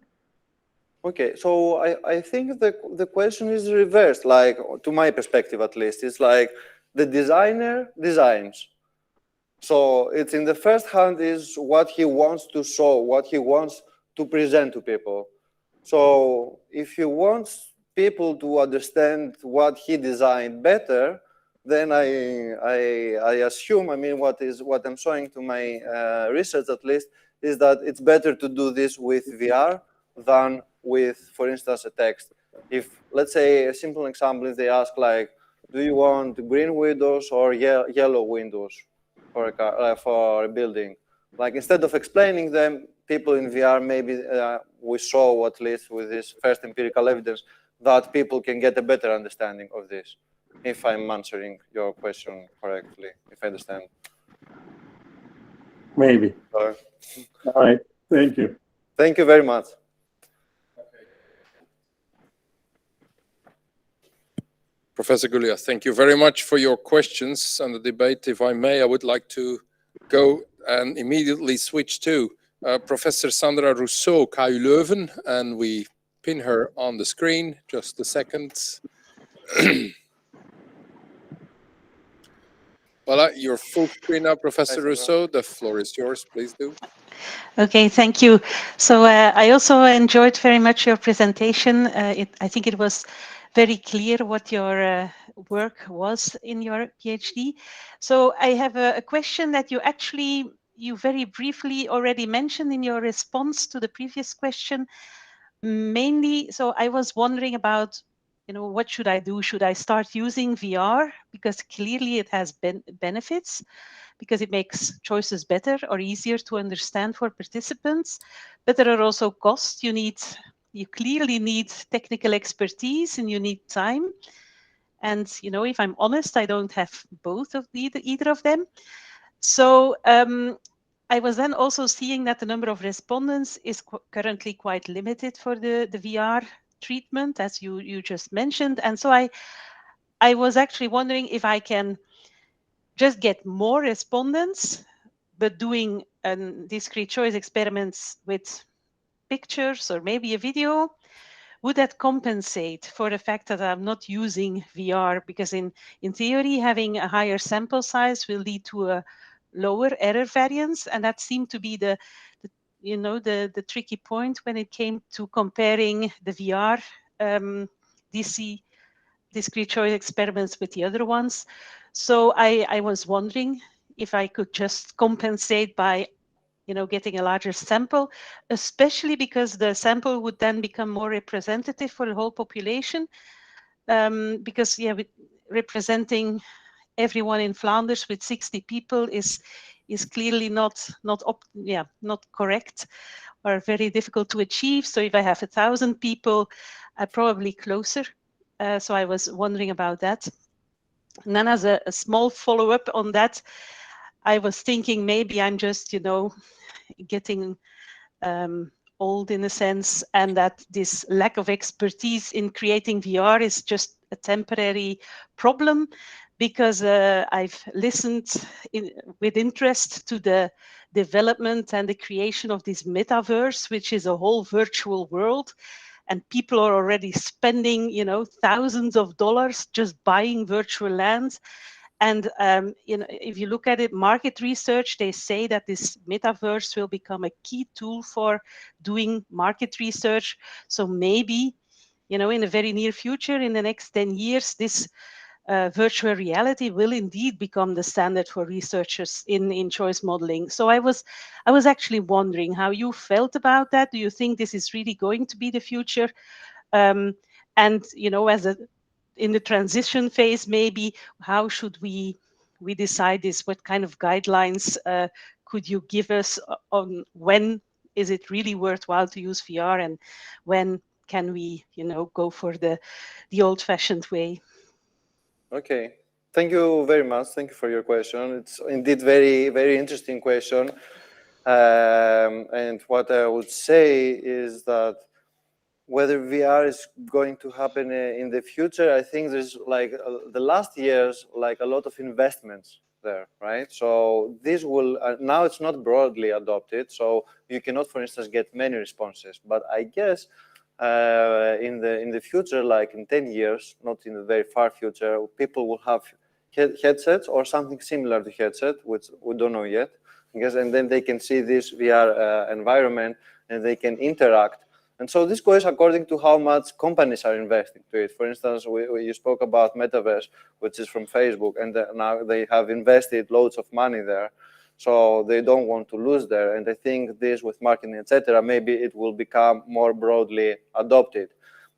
Okay, so I think the question is reversed, like to my perspective at least. It's like the designer designs. So it's in the first hand is what he wants to show, what he wants to present to people. So if he wants people to understand what he designed better, then I assume, I mean, what I'm showing to my research at least is that it's better to do this with VR than with, for instance, a text. If, let's say, a simple example, if they ask like, do you want green windows or yellow windows for a building? Like instead of explaining them, people in VR, maybe we show at least with this first empirical evidence that people can get a better understanding of this. If I'm answering your question correctly, if I understand. Maybe. All right. Thank you. Thank you very much. Professor Ilias, thank you very much for your questions and the debate. If I may, I would like to go and immediately switch to Professor Sandra Rousseau, KU Leuven, and we pin her on the screen. Just a second. Voila, your full screen now, Professor Rousseau. The floor is yours. Please do. Okay, thank you. So I also enjoyed very much your presentation. I think it was very clear what your work was in your PhD. So I have a question that you very briefly already mentioned in your response to the previous question. Mainly, so I was wondering about, what should I do? Should I start using VR? Because clearly it has benefits, because it makes choices better or easier to understand for participants. But there are also costs. You clearly need technical expertise and you need time. And, if I'm honest, I don't have both of either of them. So I was then also seeing that the number of respondents is currently quite limited for the VR treatment, as you just mentioned. And so I was actually wondering if I can just get more respondents, but doing discrete choice experiments with pictures or maybe a video, would that compensate for the fact that I'm not using VR? Because in theory, having a higher sample size will lead to a lower error variance, and that seemed to be the tricky point when it came to comparing the VR DC discrete choice experiments with the other ones. So I was wondering if I could just compensate by getting a larger sample, especially because the sample would then become more representative for the whole population. Because representing everyone in Flanders with 60 people is clearly not correct or very difficult to achieve. So if I have 1,000 people, I'm probably closer. So I was wondering about that. And then as a small follow-up on that, I was thinking maybe I'm just, getting old in a sense, and that this lack of expertise in creating VR is just a temporary problem, because I've listened with interest to the development and the creation of this metaverse, which is a whole virtual world. And people are already spending, thousands of dollars just buying virtual lands. And if you look at it, market research, they say that this metaverse will become a key tool for doing market research. So maybe, in the very near future, in the next 10 years, this virtual reality will indeed become the standard for researchers in choice modeling. So I was actually wondering how you felt about that. Do you think this is really going to be the future? And in the transition phase, maybe how should we decide this? What kind of guidelines could you give us on when is it really worthwhile to use VR, and when can we, go for the old-fashioned way? Okay, thank you very much. Thank you for your question. It's indeed very, very interesting question. And what I would say is that whether VR is going to happen in the future, I think there's like the last years, like a lot of investments there, right? So this will, now it's not broadly adopted, so you cannot, for instance, get many responses. But I guess in the future, like in 10 years, not in the very far future, people will have headsets or something similar to headset, which we don't know yet, I guess, and then they can see this VR environment and they can interact. And so this goes according to how much companies are investing to it. For instance, you spoke about Metaverse, which is from Facebook, and now they have invested loads of money there. So they don't want to lose there. And I think this with marketing, etc., maybe it will become more broadly adopted.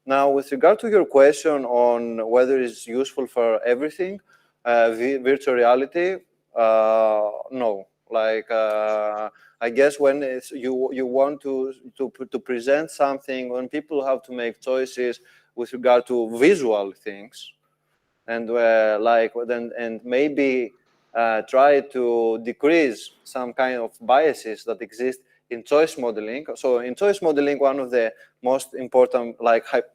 Now, with regard to your question on whether it's useful for everything, virtual reality, no. Like, I guess when you want to present something, when people have to make choices with regard to visual things, and and maybe try to decrease some kind of biases that exist in choice modeling. So in choice modeling, one of the most important,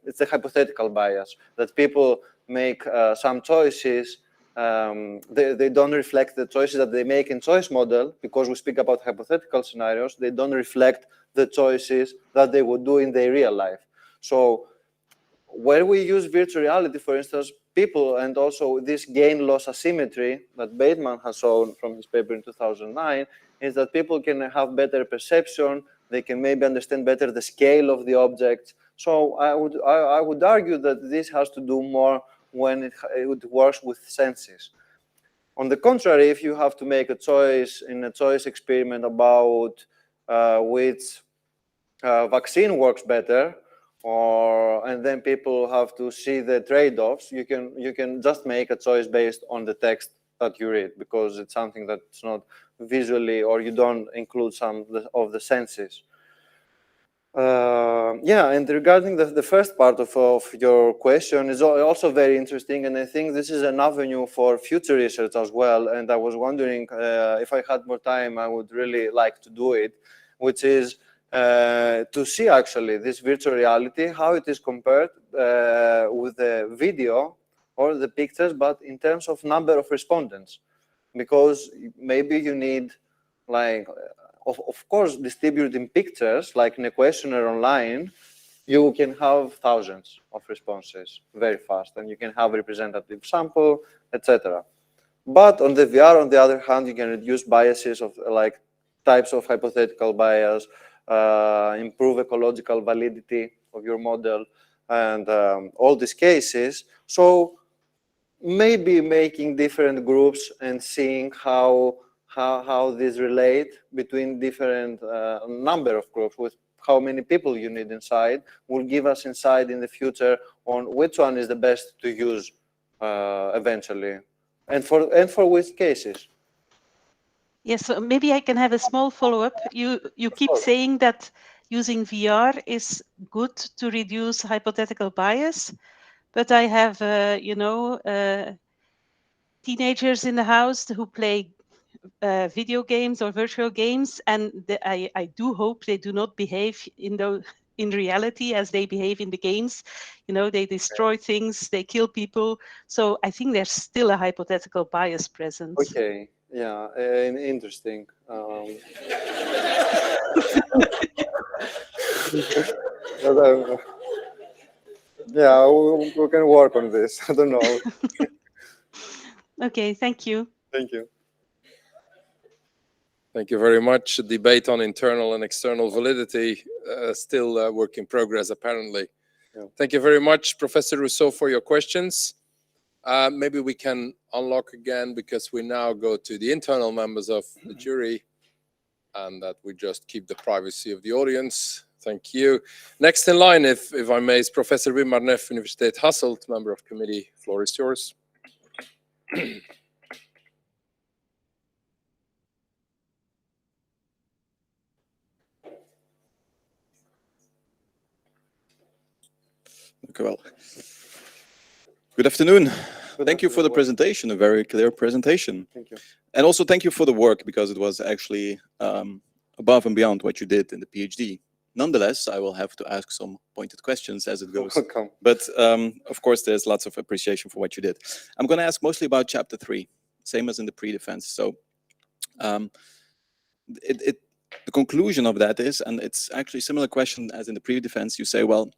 it's a hypothetical bias, that people make some choices. They don't reflect the choices that they make in choice model, because we speak about hypothetical scenarios. They don't reflect the choices that they would do in their real life. So where we use virtual reality, for instance, people, and also this gain-loss asymmetry that Bateman has shown from his paper in 2009, is that people can have better perception. They can maybe understand better the scale of the objects. So I would argue that this has to do more when it works with senses. On the contrary, if you have to make a choice in a choice experiment about which vaccine works better, and then people have to see the trade-offs, you can just make a choice based on the text that you read, because it's something that's not visually, or you don't include some of the senses. Yeah, and regarding the first part of your question is also very interesting, and I think this is an avenue for future research as well. And I was wondering if I had more time, I would really like to do it, which is to see actually this virtual reality, how it is compared with the video or the pictures, but in terms of number of respondents, because maybe you need like. Of course, distributing pictures, like in a questionnaire online, you can have thousands of responses very fast, and you can have a representative sample, etc. But on the VR, on the other hand, you can reduce biases of like types of hypothetical bias, improve ecological validity of your model, and all these cases. So maybe making different groups and seeing how these relate between different number of groups, with how many people you need inside, will give us insight in the future on which one is the best to use eventually, and for which cases. Yes, so maybe I can have a small follow-up. You keep saying that using VR is good to reduce hypothetical bias, but I have teenagers in the house who play video games or virtual games, and I do hope they do not behave in reality as they behave in the games. You know, they destroy things, they kill people. So I think there's still a hypothetical bias present. Okay, yeah, interesting. But, yeah, we can work on this. I don't know. Okay, thank you. Thank you. Thank you very much. Debate on internal and external validity, still a work in progress, apparently. Yeah. Thank you very much, Professor Rousseau, for your questions. Maybe we can unlock again, because we now go to the internal members of the jury, and that we just keep the privacy of the audience. Thank you. Next in line, if I may, is Professor Wim Arnef, Universiteit Hasselt, member of committee. Floor is yours. Well, good afternoon. Thank you for the presentation, a very clear presentation. Thank you. And also thank you for the work, because it was actually above and beyond what you did in the PhD. Nonetheless, I will have to ask some pointed questions as it goes. Welcome. But of course, there's lots of appreciation for what you did. I'm going to ask mostly about chapter 3, same as in the pre-defense. So the conclusion of that is, and it's actually a similar question as in the pre-defense, you say, well,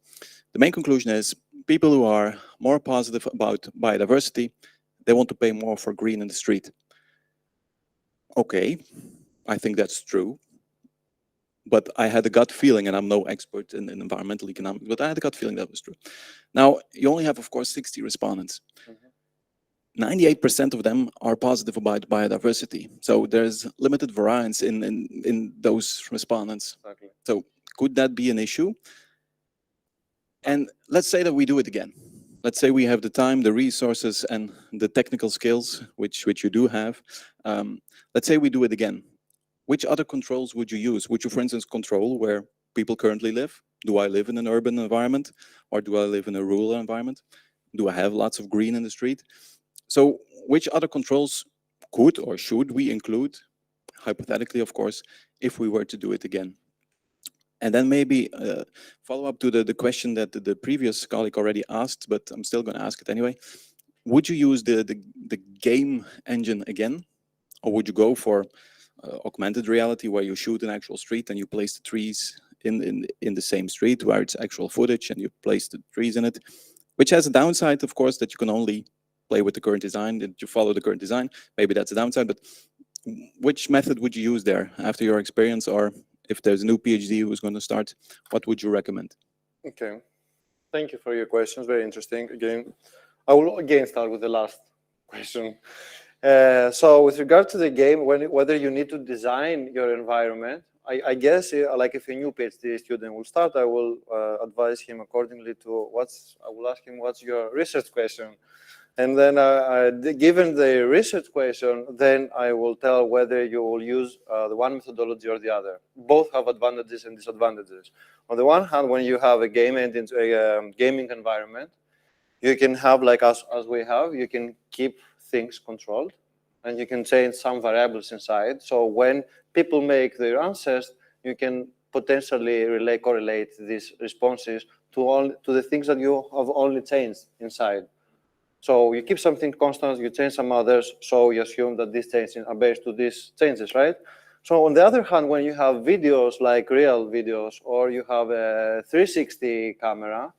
the main conclusion is people who are more positive about biodiversity, they want to pay more for green in the street. Okay, I think that's true. But I had a gut feeling, and I'm no expert in environmental economics, but I had a gut feeling that was true. Now, you only have, of course, 60 respondents. 98% of them are positive about biodiversity. So there's limited variance in those respondents. Exactly. So could that be an issue? And let's say that we do it again. Let's say we have the time, the resources, and the technical skills, which you do have. Let's say we do it again. Which other controls would you use? Would you, for instance, control where people currently live? Do I live in an urban environment, or do I live in a rural environment? Do I have lots of green in the street? So which other controls could or should we include, hypothetically, of course, if we were to do it again? And then maybe follow up to the question that the previous colleague already asked, but I'm still going to ask it anyway. Would you use the game engine again? Or would you go for augmented reality, where you shoot an actual street and you place the trees in the same street where it's actual footage, and you place the trees in it, which has a downside, of course, that you can only play with the current design, that you follow the current design. Maybe that's a downside, but which method would you use there after your experience? Or if there's a new PhD who's going to start, what would you recommend? Okay. Thank you for your questions. Very interesting. Again, I will again start with the last question. So with regard to the game, whether you need to design your environment, I guess, like if a new PhD student will start, I will advise him accordingly to I will ask him, what's your research question? And then given the research question, then I will tell whether you will use the one methodology or the other. Both have advantages and disadvantages. On the one hand, when you have a gaming environment, you can have, like as we have, you can keep things controlled, and you can change some variables inside. So when people make their answers, you can potentially correlate these responses to the things that you have only changed inside. So you keep something constant, you change some others, so you assume that these changes are based to these changes, right? So on the other hand, when you have videos like real videos, or you have a 360 camera,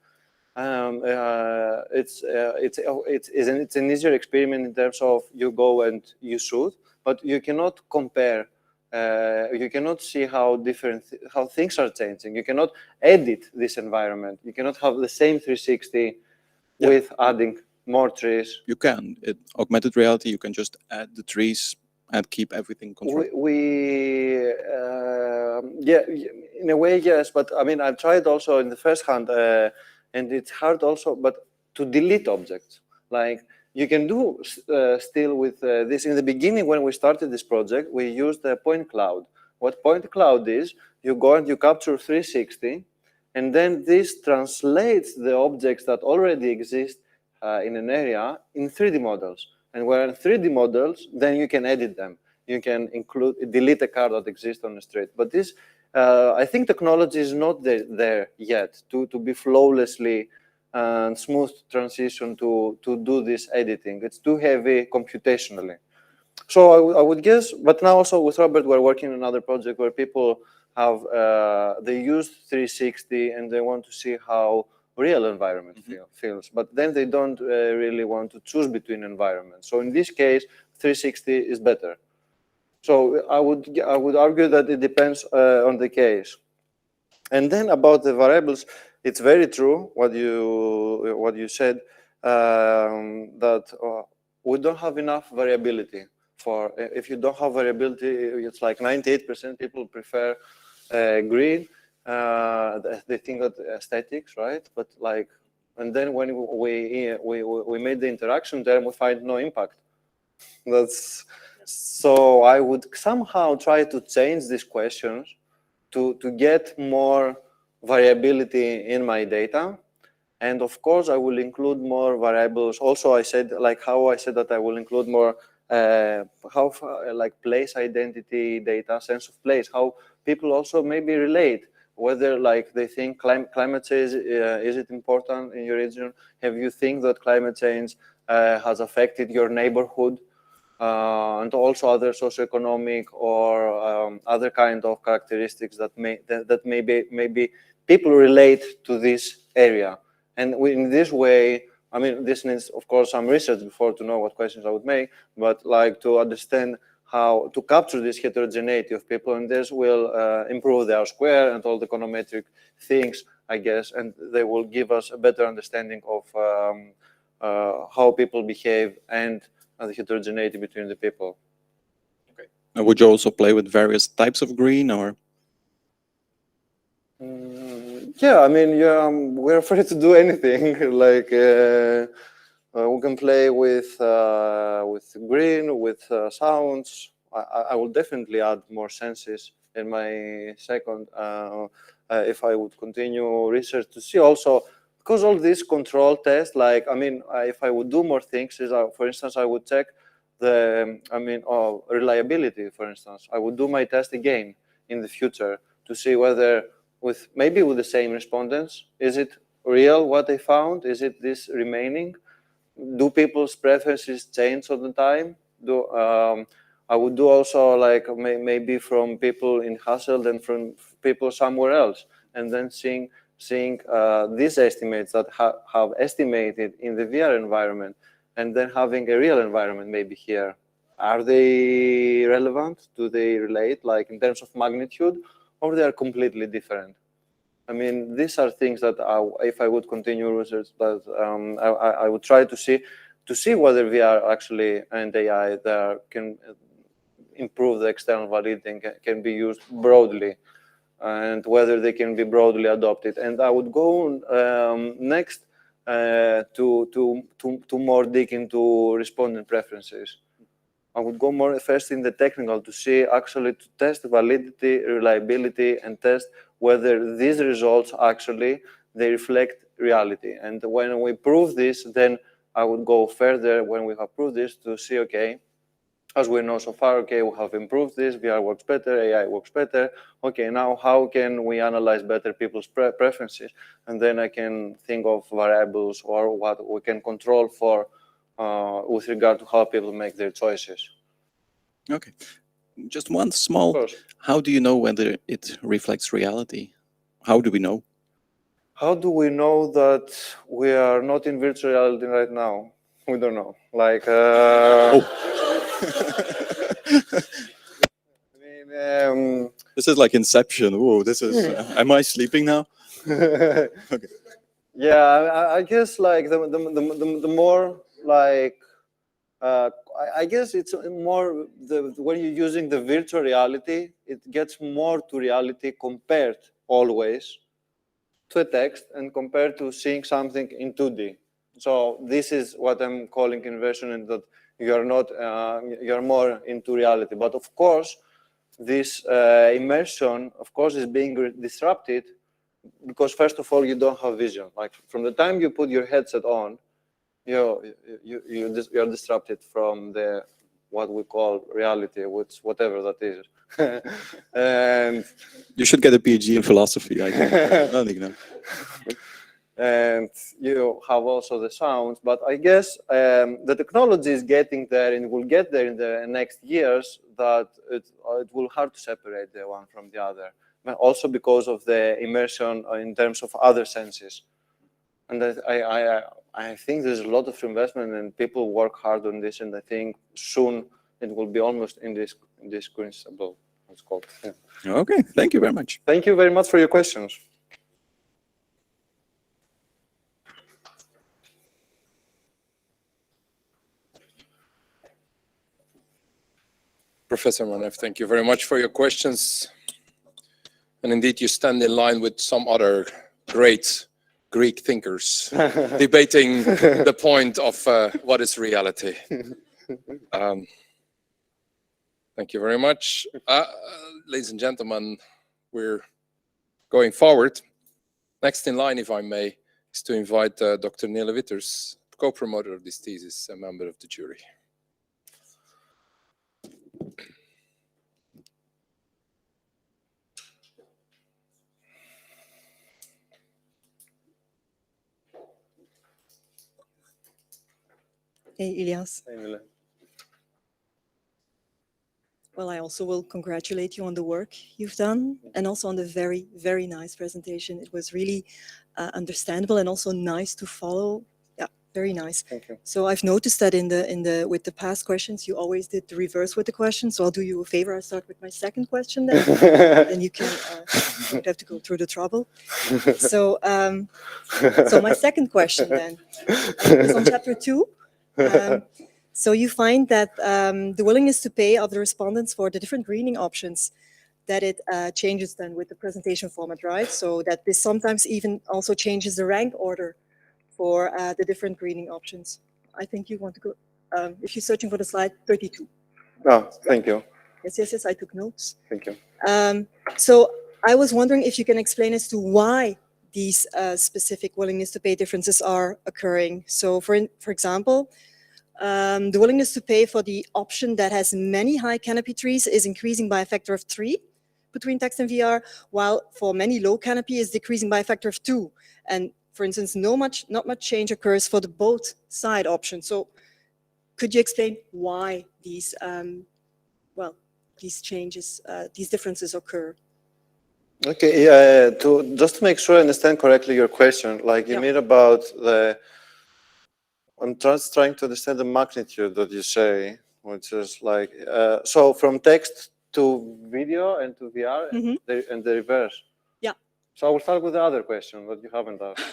it's an easier experiment in terms of you go and you shoot, but you cannot compare. You cannot see how things are changing. You cannot edit this environment. You cannot have the same 360 with adding more trees. You can. Augmented reality, you can just add the trees and keep everything controlled. Yeah, in a way, yes. But I mean, I've tried also in the first hand, and it's hard also, but to delete objects. Like you can do still with this. In the beginning, when we started this project, we used a point cloud. What point cloud is, you go and you capture 360, and then this translates the objects that already exist in an area in 3D models. And where in 3D models, then you can edit them. you can delete a car that exists on the street. But this, I think technology is not there yet to be flawlessly and smooth transition to do this editing. It's too heavy computationally. So I would guess, but now also with Robert, we're working on another project where people have, they use 360 and they want to see how real environment feels, but then they don't really want to choose between environments. So in this case, 360 is better. So I would argue that it depends on the case. And then about the variables, it's very true what you said, that we don't have enough variability. For if you don't have variability, it's like 98% people prefer green. They think that aesthetics, right? But like, and then when we made the interaction there, we find no impact. That's so. I would somehow try to change these questions to get more variability in my data. And of course, I will include more variables. Also, I said, like how I said that I will include more like place identity data, sense of place, how people also maybe relate, whether like they think climate change, is it important in your region? Have you think that climate change has affected your neighborhood? And also other socioeconomic or other kind of characteristics that maybe people relate to this area. And in this way, I mean, this needs, of course, some research before to know what questions I would make, but like to understand how to capture this heterogeneity of people, and this will improve the R-square and all the econometric things, I guess, and they will give us a better understanding of how people behave and the heterogeneity between the people. Okay. And would you also play with various types of green, or? Yeah, I mean, yeah, we're free to do anything. Like we can play with green, with sounds. I will definitely add more senses in my second if I would continue research to see also, because all these control tests, like, I mean, if I would do more things, is for instance, I would check the, I mean, reliability, for instance. I would do my test again in the future to see whether maybe with the same respondents, is it real what they found? Is it this remaining? Do people's preferences change all the time? I would do also like maybe from people in Hasselt and from people somewhere else, and then seeing these estimates that have estimated in the VR environment, and then having a real environment maybe here. Are they relevant? Do they relate, like in terms of magnitude, or they are completely different? I mean, these are things that if I would continue research, that I would try to see whether VR actually and AI there can improve the external validity and can be used broadly, and whether they can be broadly adopted. And I would go next to more dig into respondent preferences. I would go more first in the technical to see actually to test validity, reliability, and test whether these results actually they reflect reality. And when we prove this, then I would go further when we have proved this to see, okay, as we know so far, okay, we have improved this, VR works better, AI works better. Okay, now how can we analyze better people's preferences? And then I can think of variables or what we can control for with regard to how people make their choices. Okay, just one small, how do you know whether it reflects reality? How do we know? How do we know that we are not in virtual reality right now? We don't know. Like, I mean, this is like Inception. Oh, this is, am I sleeping now? Okay. Yeah, I guess like the more like, I guess it's more when you're using the virtual reality, it gets more to reality compared always to a text and compared to seeing something in 2D. So this is what I'm calling inversion, and that you're not, you're more into reality. But of course, this immersion, of course, is being disrupted because first of all, you don't have vision. Like from the time you put your headset on, you're disrupted from the what we call reality, which whatever that is. And You should get a PhD in philosophy, I think. I think no. and you have also the sounds, but I guess the technology is getting there and will get there in the next years, that it will hard to separate the one from the other, but also because of the immersion in terms of other senses. And I think there's a lot of investment and people work hard on this, and I think soon it will be almost indispensable. It's called. Yeah. Okay, thank you very much. Thank you very much for your questions. Professor Manev, thank you very much for your questions. And indeed, you stand in line with some other great Greek thinkers debating the point of what is reality. Thank you very much. Ladies and gentlemen, we're going forward. Next in line, if I may, is to invite Dr. Nele Witters, co-promoter of this thesis, a member of the jury. Hey, Ilias. Well, I also will congratulate you on the work you've done and also on the very, very nice presentation. It was really understandable and also nice to follow. Yeah, very nice. Thank you. So I've noticed that with the past questions, you always did the reverse with the question. So I'll do you a favor. I'll start with my second question then. Then you can don't have to go through the trouble. So, so my second question then is on chapter 2. So you find that the willingness to pay of the respondents for the different greening options, that it changes then with the presentation format, right? So that this sometimes even also changes the rank order for the different greening options. I think you want to go, if you're searching for the slide 32. Oh, thank you. Yes, I took notes. Thank you. So I was wondering if you can explain as to why these specific willingness to pay differences are occurring. So for example, the willingness to pay for the option that has many high canopy trees is increasing by a factor of 3 between text and VR, while for many low canopy is decreasing by a factor of 2. And for instance, not much change occurs for the both side option. So could you explain why these, these changes, these differences occur? Okay, just to make sure I understand correctly your question, like you mean about the, I'm just trying to understand the magnitude that you say, which is like, so from text to video and to VR and the reverse. Yeah. So I will start with the other question that you haven't asked.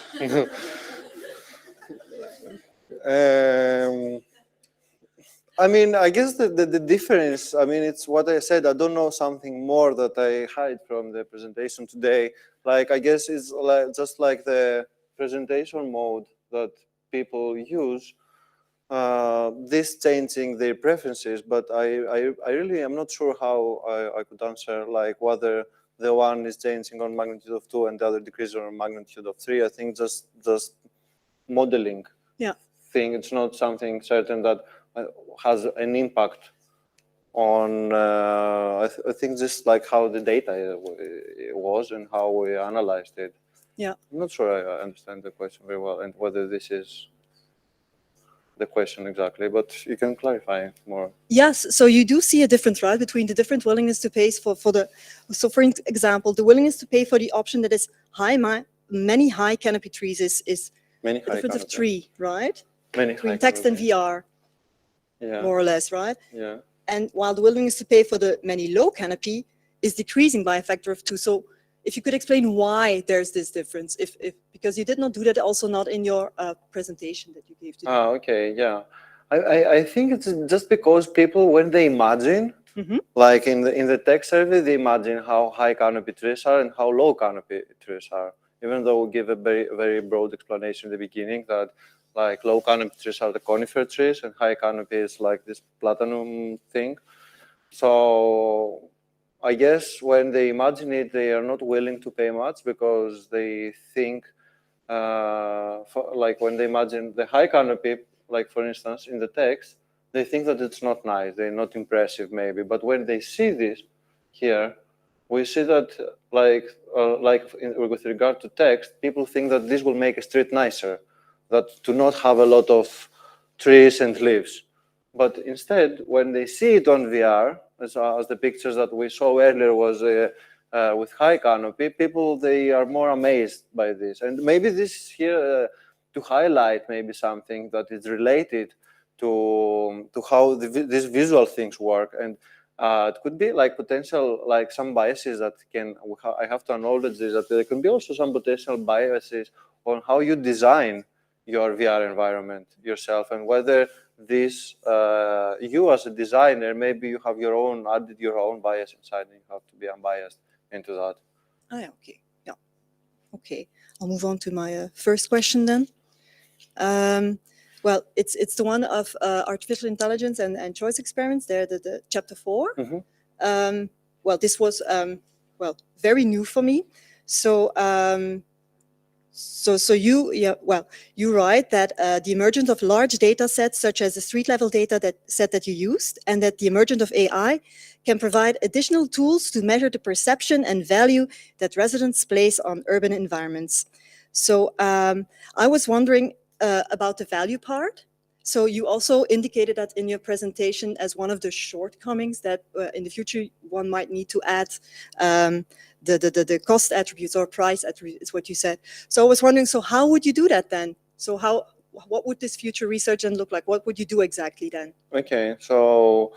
I mean, I guess the difference, I mean, it's what I said. I don't know something more that I hide from the presentation today. Like, I guess it's like, just like the presentation mode that people use, this changing their preferences, but I really am not sure how I could answer, like whether the one is changing on magnitude of 2 and the other decreases on magnitude of 3. I think just modeling thing. It's not something certain that has an impact on, I think just like how the data was and how we analyzed it. Yeah. I'm not sure I understand the question very well and whether this is the question exactly, but you can clarify more. Yes, so you do see a difference, right, between the different willingness to pay for the, so for example, the willingness to pay for the option that is many high canopy trees is many a difference of 3, right? Many between text and VR, more or less, right? Yeah. And while the willingness to pay for the many low canopy is decreasing by a factor of 2. So if you could explain why there's this difference, because you did not do that also not in your presentation that you gave today. Ah, okay, yeah. I think it's just because people, when they imagine, like in the text survey, they imagine how high canopy trees are and how low canopy trees are. Even though we give a very broad explanation in the beginning that like low canopy trees are the conifer trees and high canopy is like this platinum thing. So I guess when they imagine it, they are not willing to pay much because they think, like when they imagine the high canopy, like for instance, in the text, they think that it's not nice, they're not impressive maybe. But when they see this here, we see that with regard to text, people think that this will make a street nicer, that to not have a lot of trees and leaves. But instead, when they see it on VR, as the pictures that we saw earlier was with high canopy, people, they are more amazed by this. And maybe this here to highlight maybe something that is related to how these visual things work. And it could be like potential, like some biases that I have to acknowledge this, that there can be also some potential biases on how you design your VR environment yourself, and whether this, you as a designer, maybe you have added your own bias inside, and you have to be unbiased into that. Oh, yeah, okay, yeah. Okay, I'll move on to my first question then. Well, it's the one of artificial intelligence and choice experiments there, the chapter 4. Mm-hmm. Well, this was very new for me. So you write that the emergence of large data sets, such as the street level data set that you used, and that the emergence of AI can provide additional tools to measure the perception and value that residents place on urban environments. So I was wondering about the value part. So you also indicated that in your presentation as one of the shortcomings that in the future one might need to add the cost attributes or price attributes, is what you said. So I was wondering, so how would you do that then? So what would this future research then look like? What would you do exactly then? Okay, so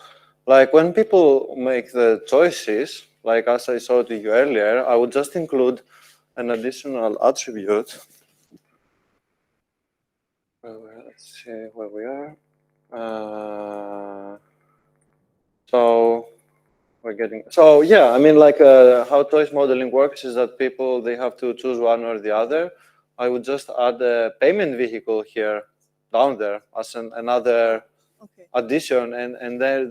like when people make the choices, like as I showed you earlier, I would just include an additional attribute. Let's see where we are. So yeah, I mean, like how choice modeling works is that people, they have to choose one or the other. I would just add a payment vehicle here down there as another addition, and then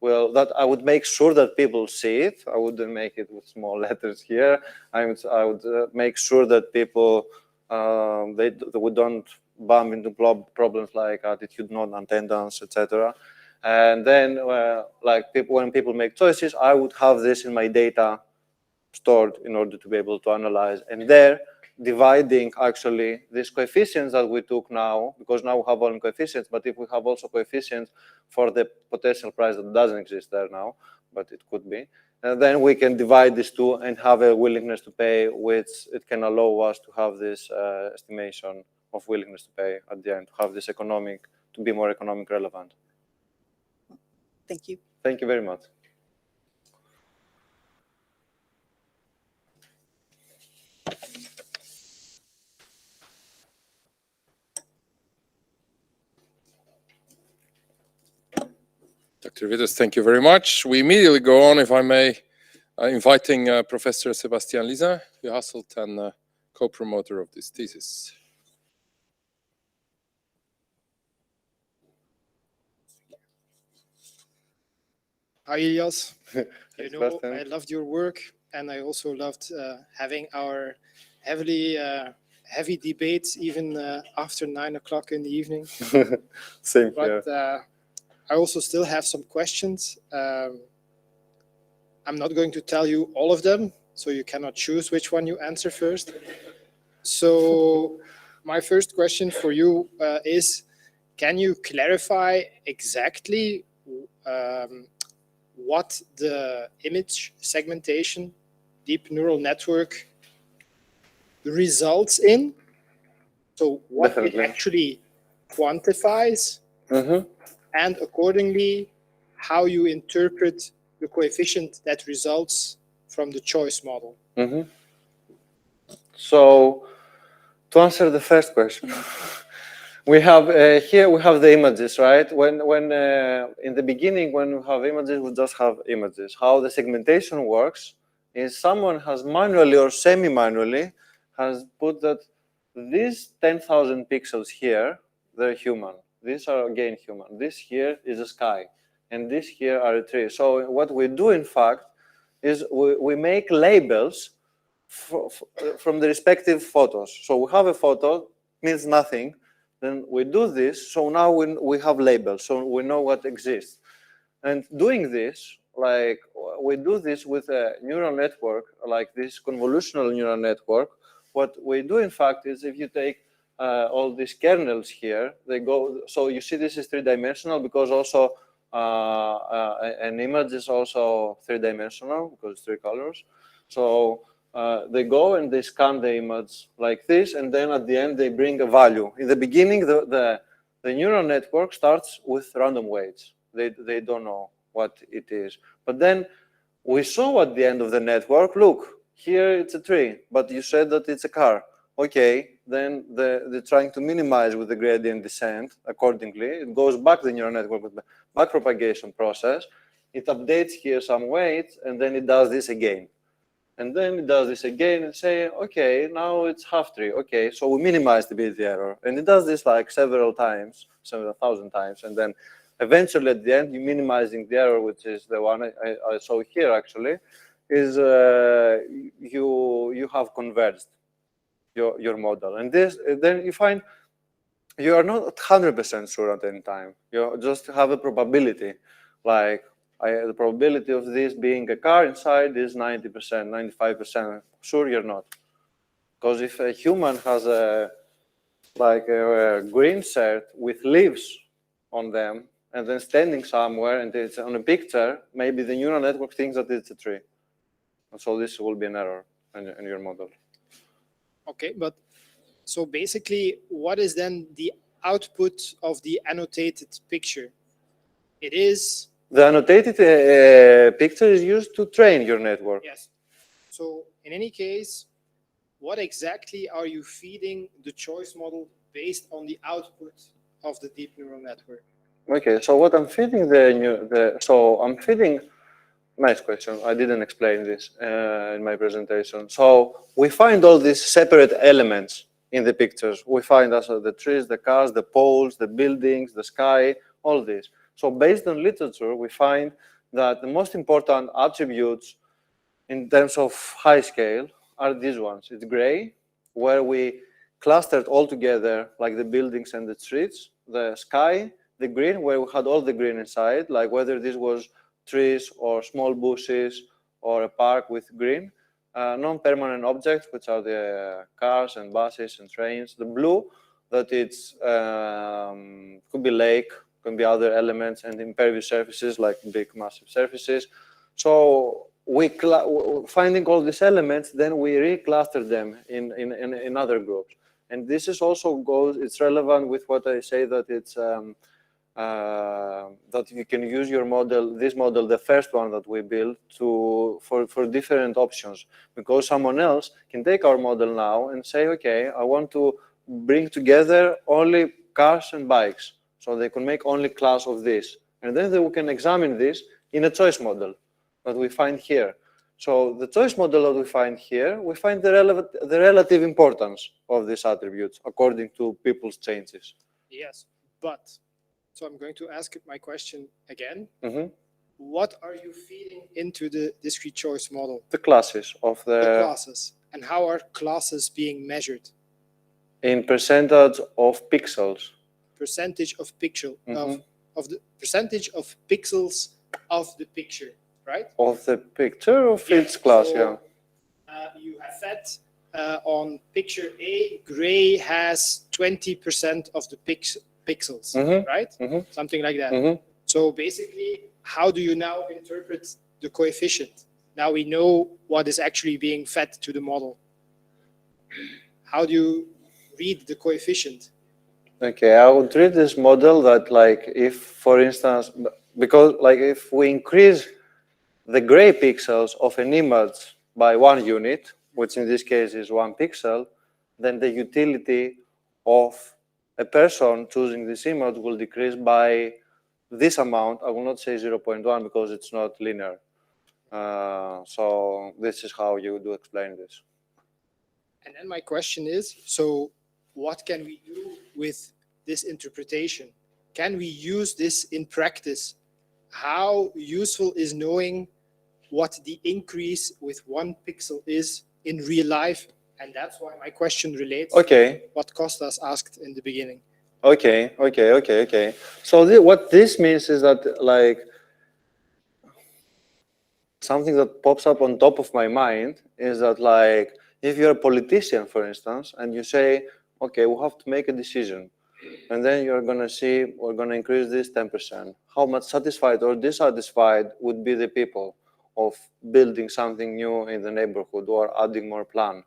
that I would make sure that people see it. I wouldn't make it with small letters here. I would make sure that people they don't bump into problems like attitude, non-attendance, etc. And then, when people make choices, I would have this in my data stored in order to be able to analyze. And there, dividing actually these coefficients that we took now, because now we have only coefficients, but if we have also coefficients for the potential price that doesn't exist there now, but it could be, and then we can divide these two and have a willingness to pay, which it can allow us to have this estimation of willingness to pay at the end, to have this to be more economic relevant. Thank you. Thank you very much. Dr. Vidas, thank you very much. We immediately go on, if I may, inviting Professor Sébastien Lizin, who Hasselt and co-promoter of this thesis. Hi, Ilias. Thanks, I loved your work, and I also loved having our heavy debates even after 9 o'clock in the evening. Same here. But I also still have some questions. I'm not going to tell you all of them, so you cannot choose which one you answer first. So my first question for you is, can you clarify exactly what the image segmentation deep neural network results in? So what Definitely. it actually quantifies, and accordingly, how you interpret the coefficient that results from the choice model. So to answer the first question, we have here we have the images, right? When in the beginning, when we have images, we just have images. How the segmentation works is someone has manually or semi-manually has put that these 10,000 pixels here, they're human. These are again human. This here is a sky, and this here are a tree. So what we do, in fact, is we make labels from the respective photos. So we have a photo, means nothing Then we do this, so now we have labels, so we know what exists. And doing this, like we do this with a neural network, like this convolutional neural network. What we do, in fact, is if you take all these kernels here, they go, so you see this is three-dimensional because also an image is also three-dimensional because it's three colors. So they go and they scan the image like this, and then at the end they bring a value. In the beginning, the neural network starts with random weights. They don't know what it is. But then we saw at the end of the network, look, here it's a tree, but you said that it's a car. Okay, then they're trying to minimize with the gradient descent accordingly. It goes back the neural network with the backpropagation process. It updates here some weights, and then it does this again. And then it does this again and say, okay, now it's half tree. Okay, so we minimized a bit the error. And it does this like several times, several thousand times. And then eventually at the end, you're minimizing the error, which is the one I saw here actually, is you have converged your model. And this, then you find you are not 100% sure at any time. You just have a probability, like the probability of this being a car inside is 90%, 95%. Sure, you're not. Because if a human has a green shirt with leaves on them and then standing somewhere and it's on a picture, maybe the neural network thinks that it's a tree. And so this will be an error in your model. Okay, but so basically, what is then the output of the annotated picture? It is... The annotated picture is used to train your network. Yes. So in any case, what exactly are you feeding the choice model based on the output of the deep neural network? Okay, so what I'm feeding I'm feeding, nice question. I didn't explain this in my presentation. So we find all these separate elements in the pictures. We find also the trees, the cars, the poles, the buildings, the sky, all this. So based on literature, we find that the most important attributes in terms of high scale are these ones. It's gray, where we clustered all together, like the buildings and the streets, the sky, the green, where we had all the green inside, like whether this was trees or small bushes or a park with green. Non-permanent objects, which are the cars and buses and trains. The blue, that it's could be lake, can be other elements, and impervious surfaces like big massive surfaces. So we finding all these elements, then we recluster them in other groups. And this is also it's relevant with what I say that it's that you can use your model, this model, the first one that we built, for different options, because someone else can take our model now and say, okay, I want to bring together only cars and bikes. So they can make only class of this. And then we can examine this in a choice model that we find here. So the choice model that we find here, we find the relative importance of these attributes according to people's changes. Yes, but, so I'm going to ask my question again. Mm-hmm. What are you feeding into the discrete choice model? The classes of The classes. And how are classes being measured? In percentage of pixels. Percentage of pixel of the percentage of pixels of the picture, right? Of the picture of its class, so, yeah. You have fed on picture A, gray has 20% of the pixels, right? Something like that. So basically, how do you now interpret the coefficient? Now we know what is actually being fed to the model. How do you read the coefficient? Okay, I would treat this model that, like, if, for instance, because like if we increase the gray pixels of an image by 1 unit, which in this case is 1 pixel, then the utility of a person choosing this image will decrease by this amount. I will not say 0.1 because it's not linear. So this is how you do explain this. And then my question is, so what can we do with this interpretation? Can we use this in practice? How useful is knowing what the increase with 1 pixel is in real life? And that's why my question relates to what Kostas asked in the beginning. Okay. So what this means is that, like, something that pops up on top of my mind is that, like, if you're a politician, for instance, and you say, okay, we have to make a decision, and then you're going to see, we're going to increase this 10%. How much satisfied or dissatisfied would be the people of building something new in the neighborhood or adding more plan?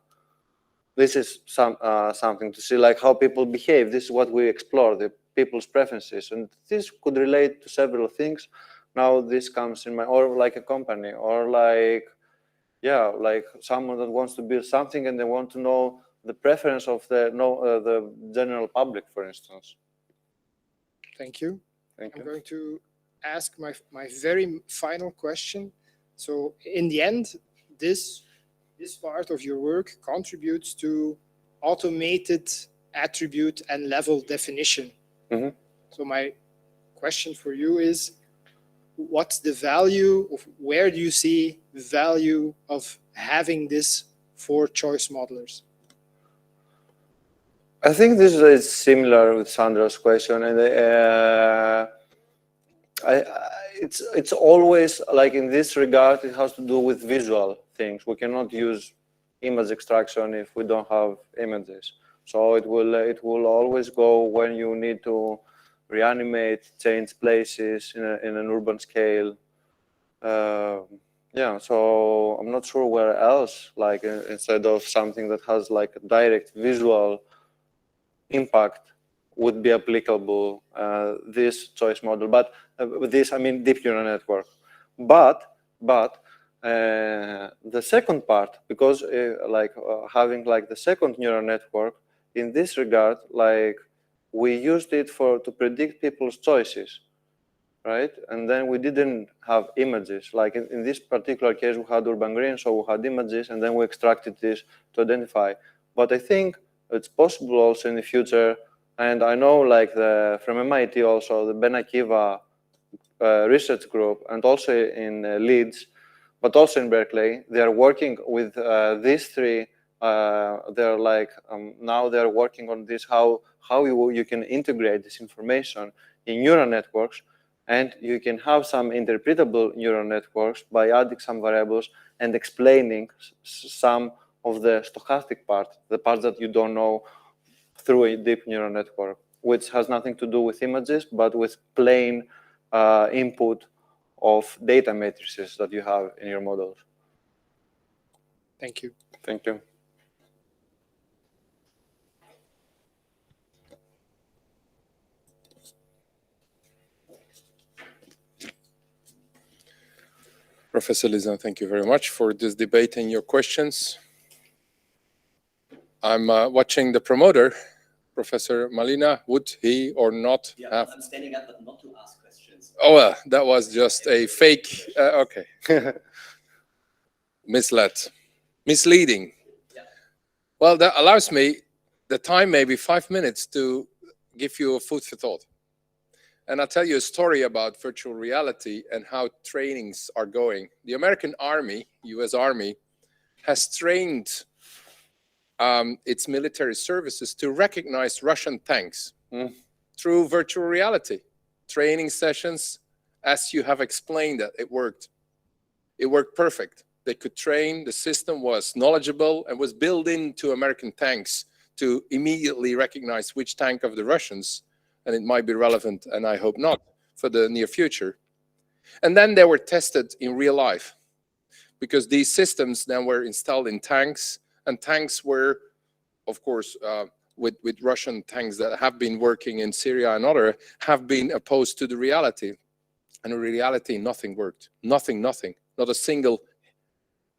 This is something to see, like, how people behave. This is what we explore, the people's preferences. And this could relate to several things. Now this comes in my, or like a company, or like, yeah, like someone that wants to build something and they want to know the preference of the general public, for instance. Thank you. Thank I'm you. going to ask my very final question. So in the end, this part of your work contributes to automated attribute and level definition. Mhm. So my question for you is, what's the value of, where do you see the value of having this for choice modelers? I think this is similar with Sandra's question, and it's always like, in this regard, it has to do with visual things. We cannot use image extraction if we don't have images. So it will always go when you need to reanimate, change places in an urban scale. Yeah, so I'm not sure where else, like, instead of something that has like a direct visual impact, would be applicable this choice model. But with this, I mean deep neural network. But the second part, because having like the second neural network, in this regard, like, we used it to predict people's choices, right? And then we didn't have images. Like in this particular case, we had urban green, so we had images, and then we extracted this to identify. But I think it's possible also in the future, and I know, like, from MIT also, the Ben Akiva research group, and also in Leeds, but also in Berkeley, they are working with these three. They're like, now they're working on this, how you can integrate this information in neural networks, and you can have some interpretable neural networks by adding some variables and explaining some of the stochastic part, the parts that you don't know, through a deep neural network, which has nothing to do with images, but with plain input of data matrices that you have in your models. Thank you. Thank you. Professor Lizan, thank you very much for this debate and your questions. I'm watching the promoter, Professor Malina. Would he or not have? I'm standing up, but not to ask questions. Oh, well, that was just a fake. Okay. Misleading. Yeah. Well, that allows me the time, maybe 5 minutes, to give you a food for thought. And I'll tell you a story about virtual reality and how trainings are going. The American Army, US Army, has trained its military services to recognize Russian tanks through virtual reality. Training sessions, as you have explained, that it worked. It worked perfect. They could train, the system was knowledgeable and was built into American tanks to immediately recognize which tank of the Russians, and it might be relevant, and I hope not, for the near future. And then they were tested in real life, because these systems then were installed in tanks, and tanks were, of course, with Russian tanks that have been working in Syria and other, have been opposed to the reality. And in reality, nothing worked. Nothing. Not a single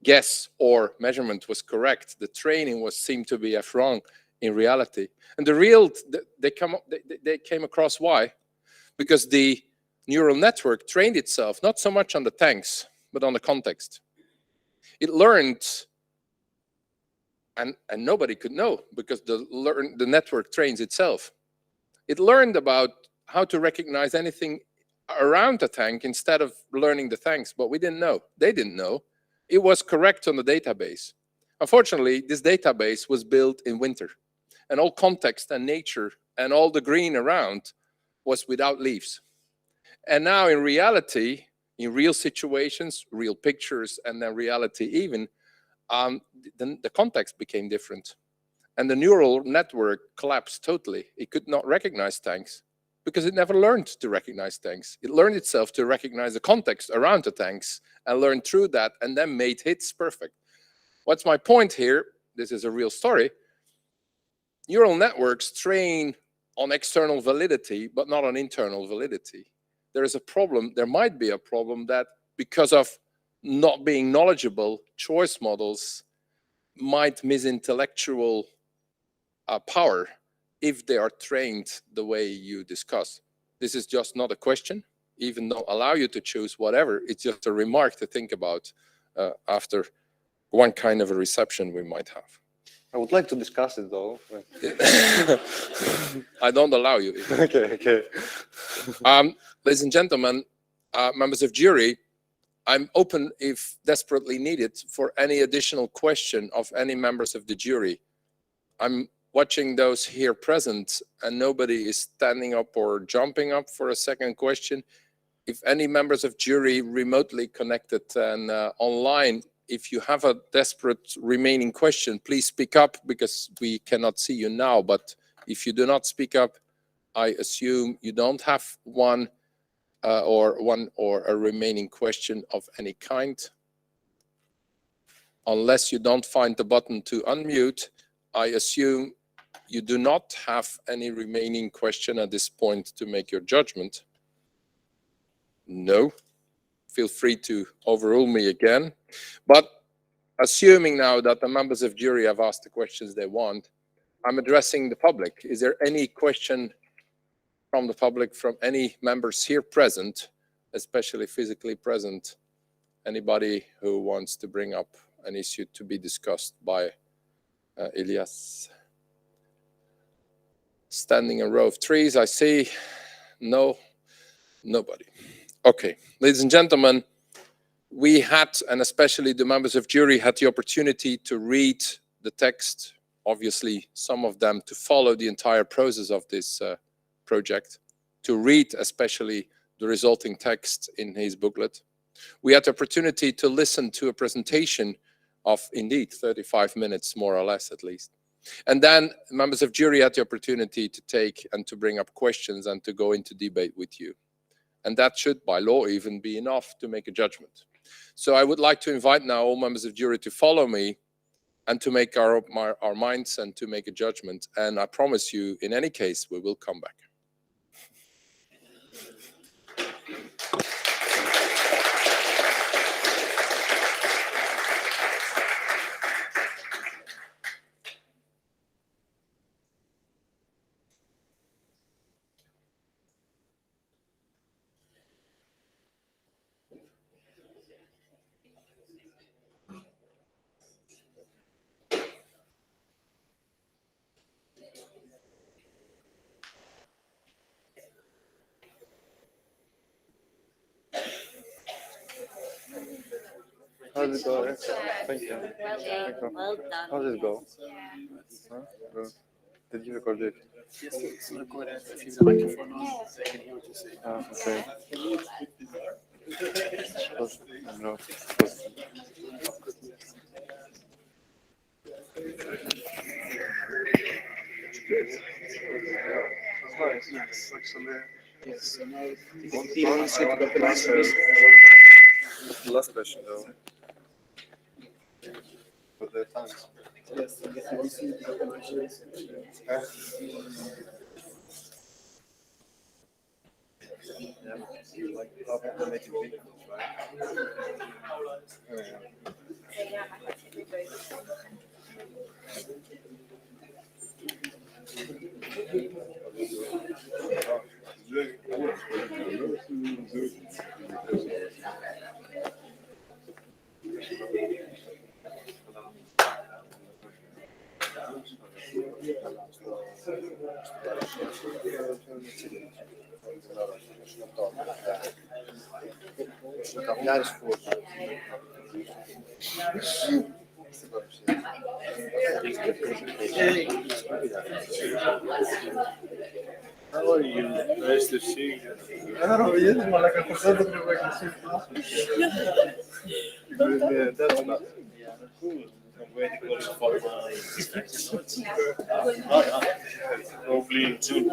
guess or measurement was correct. The training seemed to be wrong in reality. And they came across why? Because the neural network trained itself not so much on the tanks, but on the context. It learned, and nobody could know, because the network trains itself. It learned about how to recognize anything around the tank instead of learning the tanks, but we didn't know. They didn't know. It was correct on the database. Unfortunately, this database was built in winter, and all context and nature and all the green around was without leaves. And now in reality, in real situations, real pictures, and then reality even, the context became different. And the neural network collapsed totally. It could not recognize tanks because it never learned to recognize tanks. It learned itself to recognize the context around the tanks and learned through that and then made hits perfect. What's my point here? This is a real story. Neural networks train on external validity, but not on internal validity. There is a problem, there might be a problem that because of not being knowledgeable, choice models might miss intellectual power if they are trained the way you discuss. This is just not a question, even though allow you to choose whatever. It's just a remark to think about after one kind of a reception we might have. I would like to discuss it though. I don't allow you. Okay. Ladies and gentlemen, members of jury, I'm open, if desperately needed, for any additional question of any members of the jury. I'm watching those here present, and nobody is standing up or jumping up for a second question. If any members of jury remotely connected and online, if you have a desperate remaining question, please speak up because we cannot see you now. But if you do not speak up, I assume you don't have one or a remaining question of any kind. Unless you don't find the button to unmute, I assume you do not have any remaining question at this point to make your judgment. No. Feel free to overrule me again. But assuming now that the members of jury have asked the questions they want, I'm addressing the public. Is there any question from the public, from any members here present, especially physically present? Anybody who wants to bring up an issue to be discussed by Ilias? Standing in a row of trees, I see. No, nobody. Okay, ladies and gentlemen, we had, and especially the members of jury, had the opportunity to read the text, obviously some of them to follow the entire process of this project, to read especially the resulting text in his booklet. We had the opportunity to listen to a presentation of indeed 35 minutes, more or less at least. And then members of jury had the opportunity to take and to bring up questions and to go into debate with you. And that should, by law, even be enough to make a judgment. So I would like to invite now all members of jury to follow me and to make our minds and to make a judgment. And I promise you, in any case, we will come back. How did it go? Thank you. Well done. How did it go? Huh? Good. Did you record it? Yes, it's recorded. If you use the microphone on, they can hear what you say. Okay. No. Yes, actually. Yes. The last question though. For the times. Yes, Like up making videos, How are you? Nice to see you. That's not. I'm waiting for probably in June.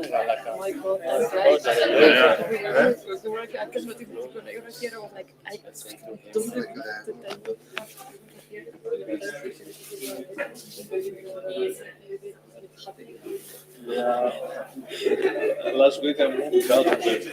Last week I moved out of it.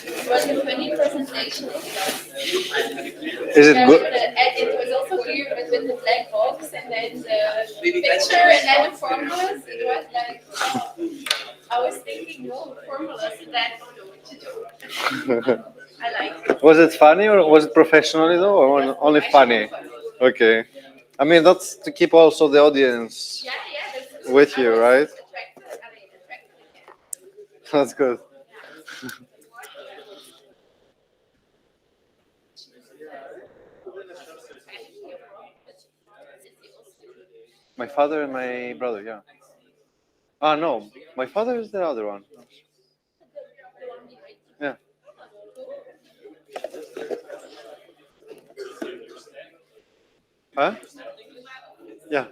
It was a funny presentation. Is it good? And it was also clear with the black box and then the picture and then the formulas. It was like, I was thinking, no, formulas, that's what to do. I like it. Was it funny or was it professionally though, or only funny? Okay. I mean, that's to keep also the audience Yeah, that's with you, right? attracted. I mean, attracted. That's good. My father and my brother, yeah. Ah, no, my father is the other one. Yeah. Huh? Yeah.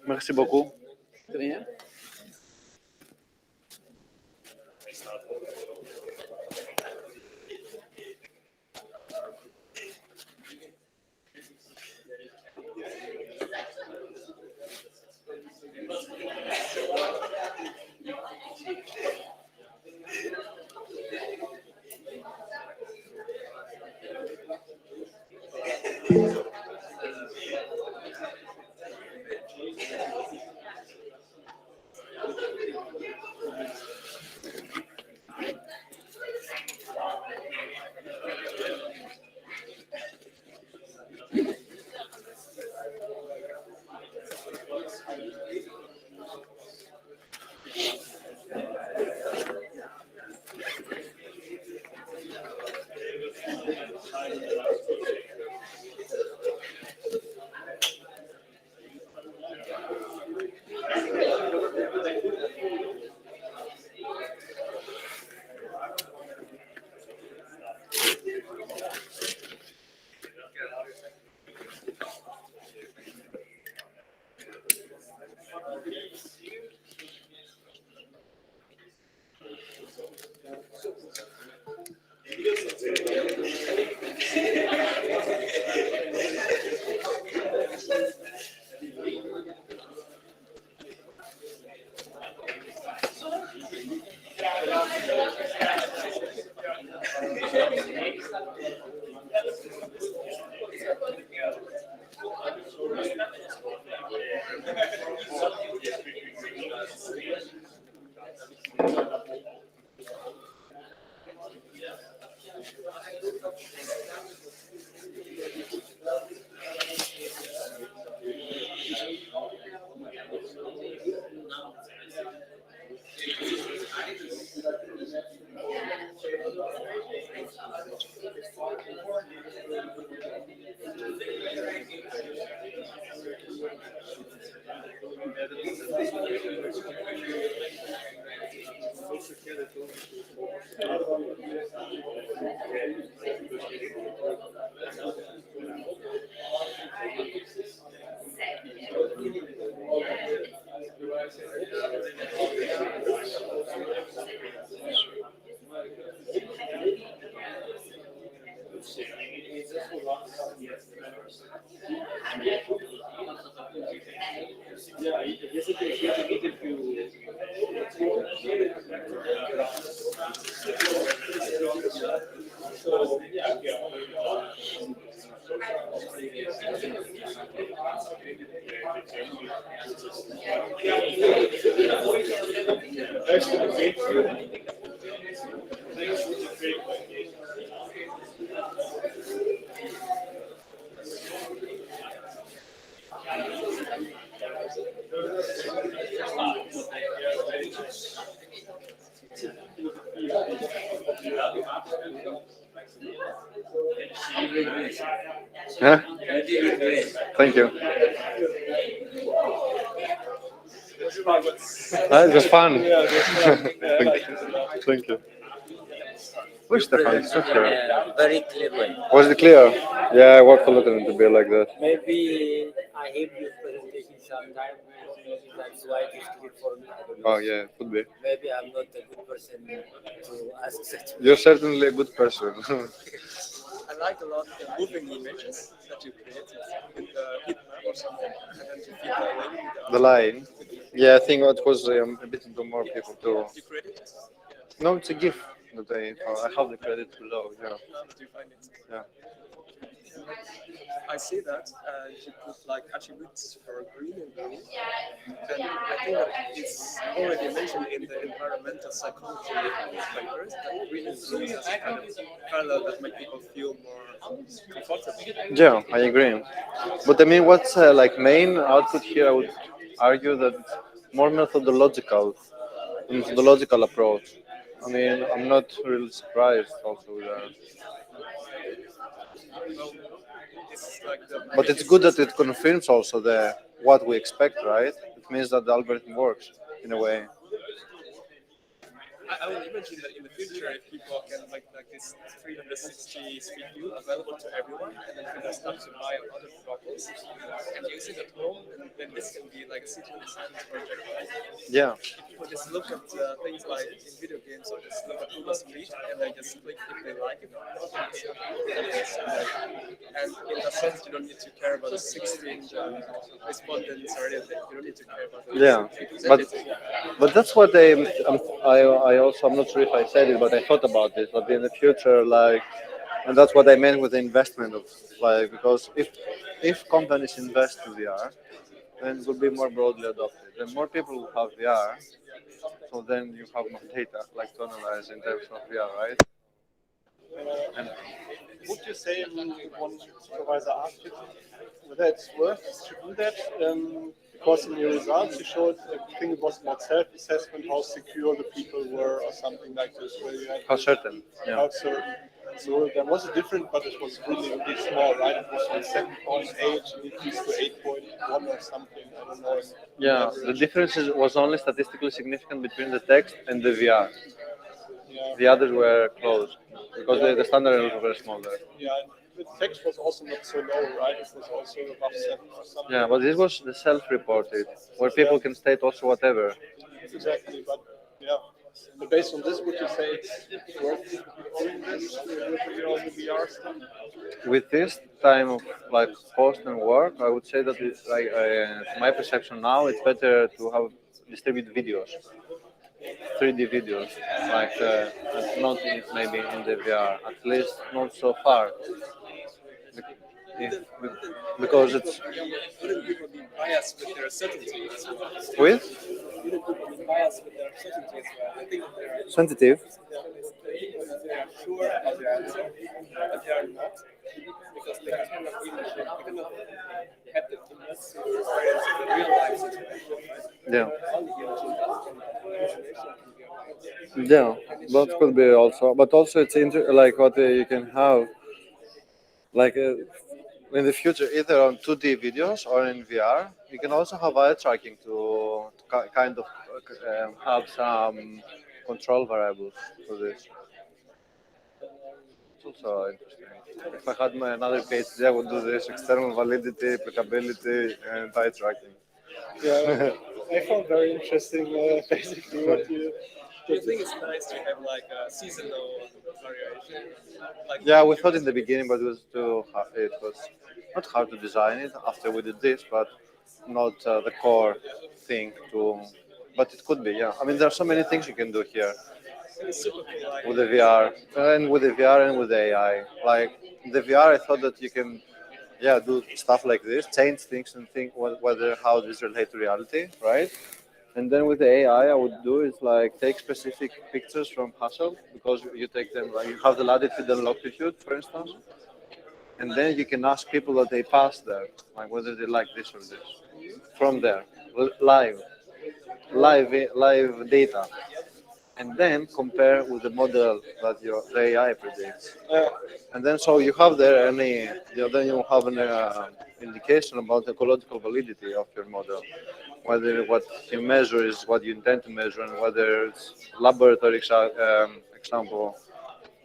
Merci beaucoup. Huh? Thank you. It was fun. Thank you. Where's Stefan? It's not here. Very clear way. Was it clear? Yeah, I worked a lot on it to be like that. Maybe I hate this presentation sometimes. That's why it is clear for me. I don't know. Oh yeah, it could be. Maybe I'm not a good person to ask such. You're certainly a good person. I like a lot the moving images that you created with the heat map or something, and then you feed the link. The line. Yeah, I think it was a bit to more people too. You created it? No, it's a GIF that I have the credit below. Yeah. How did you find it? Yeah. I see that, and you put like attributes for green and blue, and I think that it's already mentioned in the environmental psychology papers that green and blue is a kind of color that make people feel more comfortable. Yeah, I agree. But I mean, what's like main output here? I would argue that it's more methodological approach. I mean, I'm not really surprised also with that. Well, it's like the But it's good that it confirms also the what we expect, right? It means that the algorithm works in a way. I would imagine that in the future, if people can make like this 360 speed view available to everyone, and then people start to buy other products and use it at home, then this can be like a citizen science project, right? Yeah. If people just look at things like in video games or just look at Google Speed and they just click if they like it or not, and in that sense, you don't need to care about the 16 respondents or anything. You don't need to care about the Yeah, but that's what I'm not sure if I said it, but I thought about it. But in the future, like, and that's what I meant with the investment of like, because if companies invest in VR, then it will be more broadly adopted. Then more people will have VR, so then you have more data like to analyze in terms of VR, right? And would you say, one supervisor asked you whether it's worth to do that? Because in your results you showed, I think it was about self-assessment, how secure the people were, or something like this, where you had how certain? Yeah. how certain. So there was a difference, but it was really, really small, right? It was from 7.8 and increased to 8.1 or something. I don't know. Yeah, the difference was only statistically significant between the text and the VR. Yeah. The others were close because the standard errors were very small there. Yeah, the text was also not so low, right? It was also above 7 or something. Yeah, but this was the self-reported, where people can state also whatever. Exactly, but yeah. But based on this, would you say it's worth doing this with all the VR stuff? With this time of like post and work, I would say that it's like my perception now, it's better to have distribute videos, 3D videos, like not maybe in the VR, at least not so far. If, because it's wouldn't people be biased with their certainty as well? with Wouldn't people be biased with their certainty as well? I think they're sensitive. they are sure about their answer, but they are not because they cannot have the immersive experience in the real life situation, right? Yeah. Only imaging that can be Yeah, that could be also, but also it's like what you can have, like in the future, either on 2D videos or in VR. You can also have eye tracking to kind of have some control variables for this. It's also interesting. If I had another PhD, I would do this: external validity, applicability, and eye tracking. Yeah, I found very interesting, basically, what you. Do you think it's nice to have like a seasonal variation? Like Yeah, we thought in the beginning, but it was too hard. It was not hard to design it after we did this, but not the core thing to. But it could be, yeah. I mean, there are so many things you can do here it's super cool. Like with the VR, and with the VR and with the AI. Like the VR, I thought that you can, yeah, do stuff like this, change things and think whether how this relate to reality, right? And then with the AI, I would do is like take specific pictures from Hustle because you take them like you have the latitude and longitude, for instance, and then you can ask people that they pass there, like whether they like this or this, from there, live data, and then compare with the model that the AI predicts. And then so you have there then you have an indication about the ecological validity of your model, whether what you measure is what you intend to measure, and whether it's laboratory example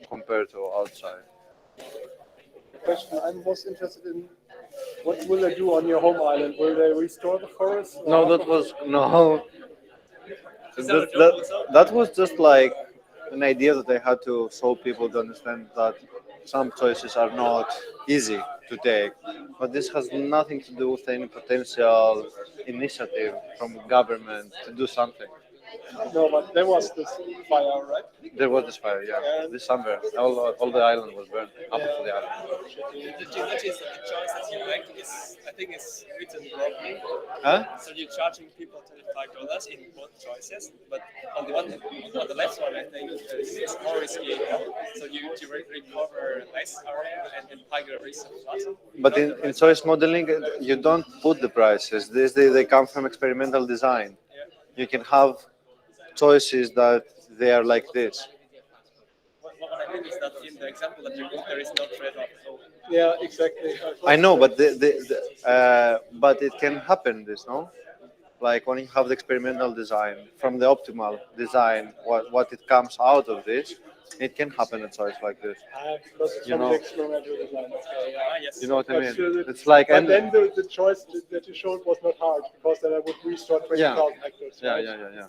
compared to outside. Question I'm most interested in: what will they do on your home island? Will they restore the forest? No, that was no. That was just like an idea that I had to show people to understand that some choices are not easy to take. But this has nothing to do with any potential initiative from government to do something. No, but there was this fire, right? There was this fire, yeah. This summer, all the island was burned, half of the island. did you notice that the choice that you make is, I think, is written wrongly? Huh? So you're charging people $25 in both choices, but on the left one, I think it's more risky. So you recover less and higher risk of flood. But in choice modeling, you don't put the prices. They come from experimental design. You can have choices that they are like this. What I mean is that in the example that you give, there is no trade-off. So Yeah, exactly. I know, but but it can happen. This no, like when you have the experimental design from the optimal design, what it comes out of this, it can happen a choice like this. Because it's You from know. the experimental design. yes. You know what I But mean? still, It's like but then the choice that you showed was not hard because then I would restore 20,000 hectares. Yeah, Right? yeah.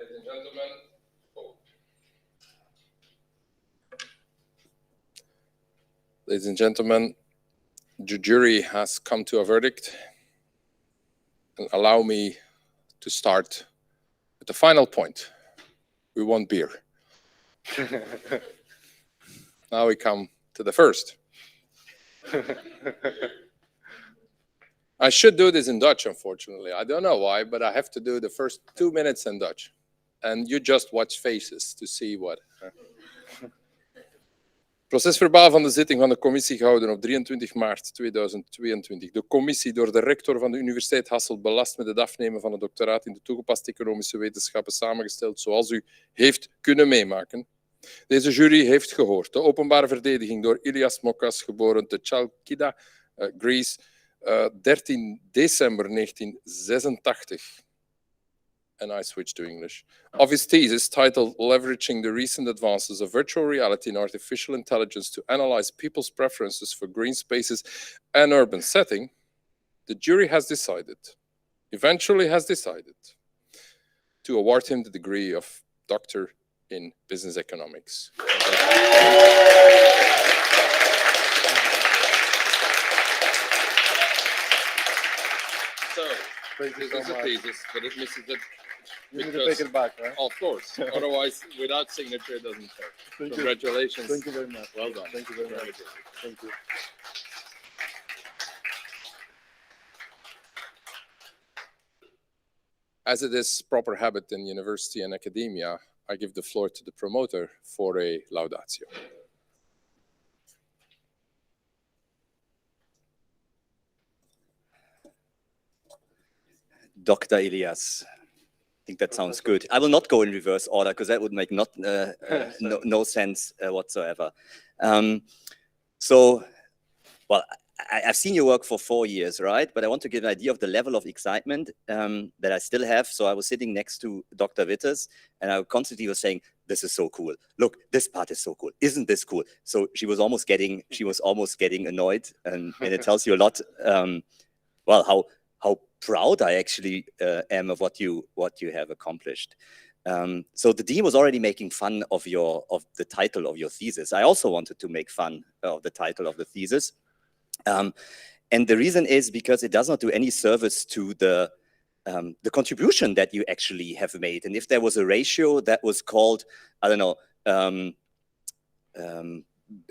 Ladies and gentlemen. Ladies and gentlemen, the jury has come to a verdict. And allow me to start at the final point. We want beer. Now we come to the first. I should do this in Dutch, unfortunately. I don't know why, but I have to do the first 2 minutes in Dutch. And you just watch faces to see what. Procesverbaal van de zitting van de commissie gehouden op 23 maart 2022. De commissie door de rector van de Universiteit Hasselt belast met het afnemen van een doctoraat in de toegepaste economische wetenschappen samengesteld zoals u heeft kunnen meemaken. Deze jury heeft gehoord de openbare verdediging door Ilias Mokas, geboren te Chalkida, Greece, 13 december 1986. And I switched to English, of his thesis titled Leveraging the Recent Advances of Virtual Reality and Artificial Intelligence to Analyze People's Preferences for Green Spaces and Urban Setting, the jury eventually has decided to award him the degree of Doctor in Business Economics. So, this is a thesis, but it misses it. You need to take it back, right? Of course. Otherwise, without signature, it doesn't count. Congratulations. Thank you very much. Well done. Thank you very much. Thank you. As it is proper habit in university and academia, I give the floor to the promoter for a laudatio. Dr. Ilias. I think that sounds good. I will not go in reverse order because that would make no sense whatsoever. Well, I've seen your work for 4 years, right? But I want to give an idea of the level of excitement that I still have. So I was sitting next to Dr. Witters, and I constantly was saying, "This is so cool. Look, this part is so cool. Isn't this cool?" So she was almost getting annoyed, and it tells you a lot. Well, how proud I actually am of what you have accomplished. So the dean was already making fun of the title of your thesis. I also wanted to make fun of the title of the thesis. And the reason is because it does not do any service to the contribution that you actually have made. And if there was a ratio that was called, I don't know,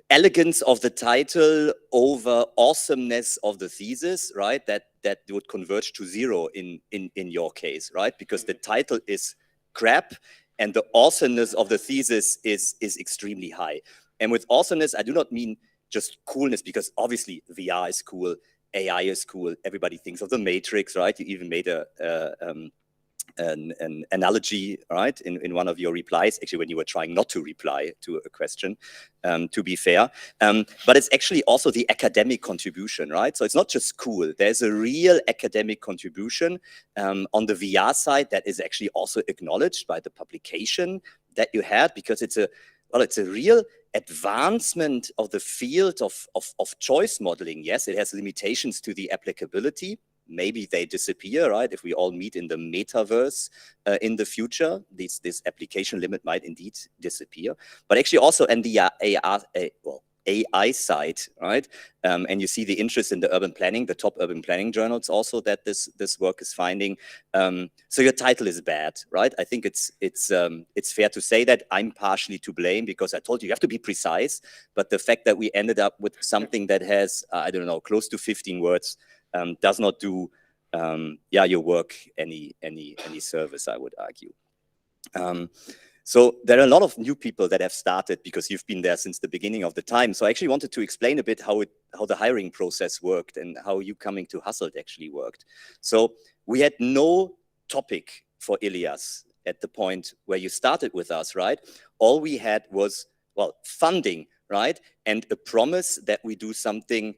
elegance of the title over awesomeness of the thesis, right? That would converge to 0 in your case, right? Because the title is crap and the awesomeness of the thesis is extremely high. And with awesomeness, I do not mean just coolness, because obviously VR is cool, AI is cool. Everybody thinks of the Matrix, right? You even made an analogy, right, in one of your replies, actually when you were trying not to reply to a question, to be fair. But it's actually also the academic contribution, right? So it's not just cool. There's a real academic contribution on the VR side that is actually also acknowledged by the publication that you had, because it's a real advancement of the field of choice modeling. Yes, it has limitations to the applicability. Maybe they disappear, right? If we all meet in the metaverse in the future, this application limit might indeed disappear. But actually also in the AI side, right? And you see the interest in the urban planning, the top urban planning journals also that this work is finding. So your title is bad, right? I think it's fair to say that I'm partially to blame, because I told you have to be precise. But the fact that we ended up with something that has, I don't know, close to 15 words does not do your work any service, I would argue. So there are a lot of new people that have started because you've been there since the beginning of the time. So I actually wanted to explain a bit how the hiring process worked and how you coming to Hasselt actually worked. So we had no topic for Ilias at the point where you started with us, right? All we had was, well, funding, right? And a promise that we do something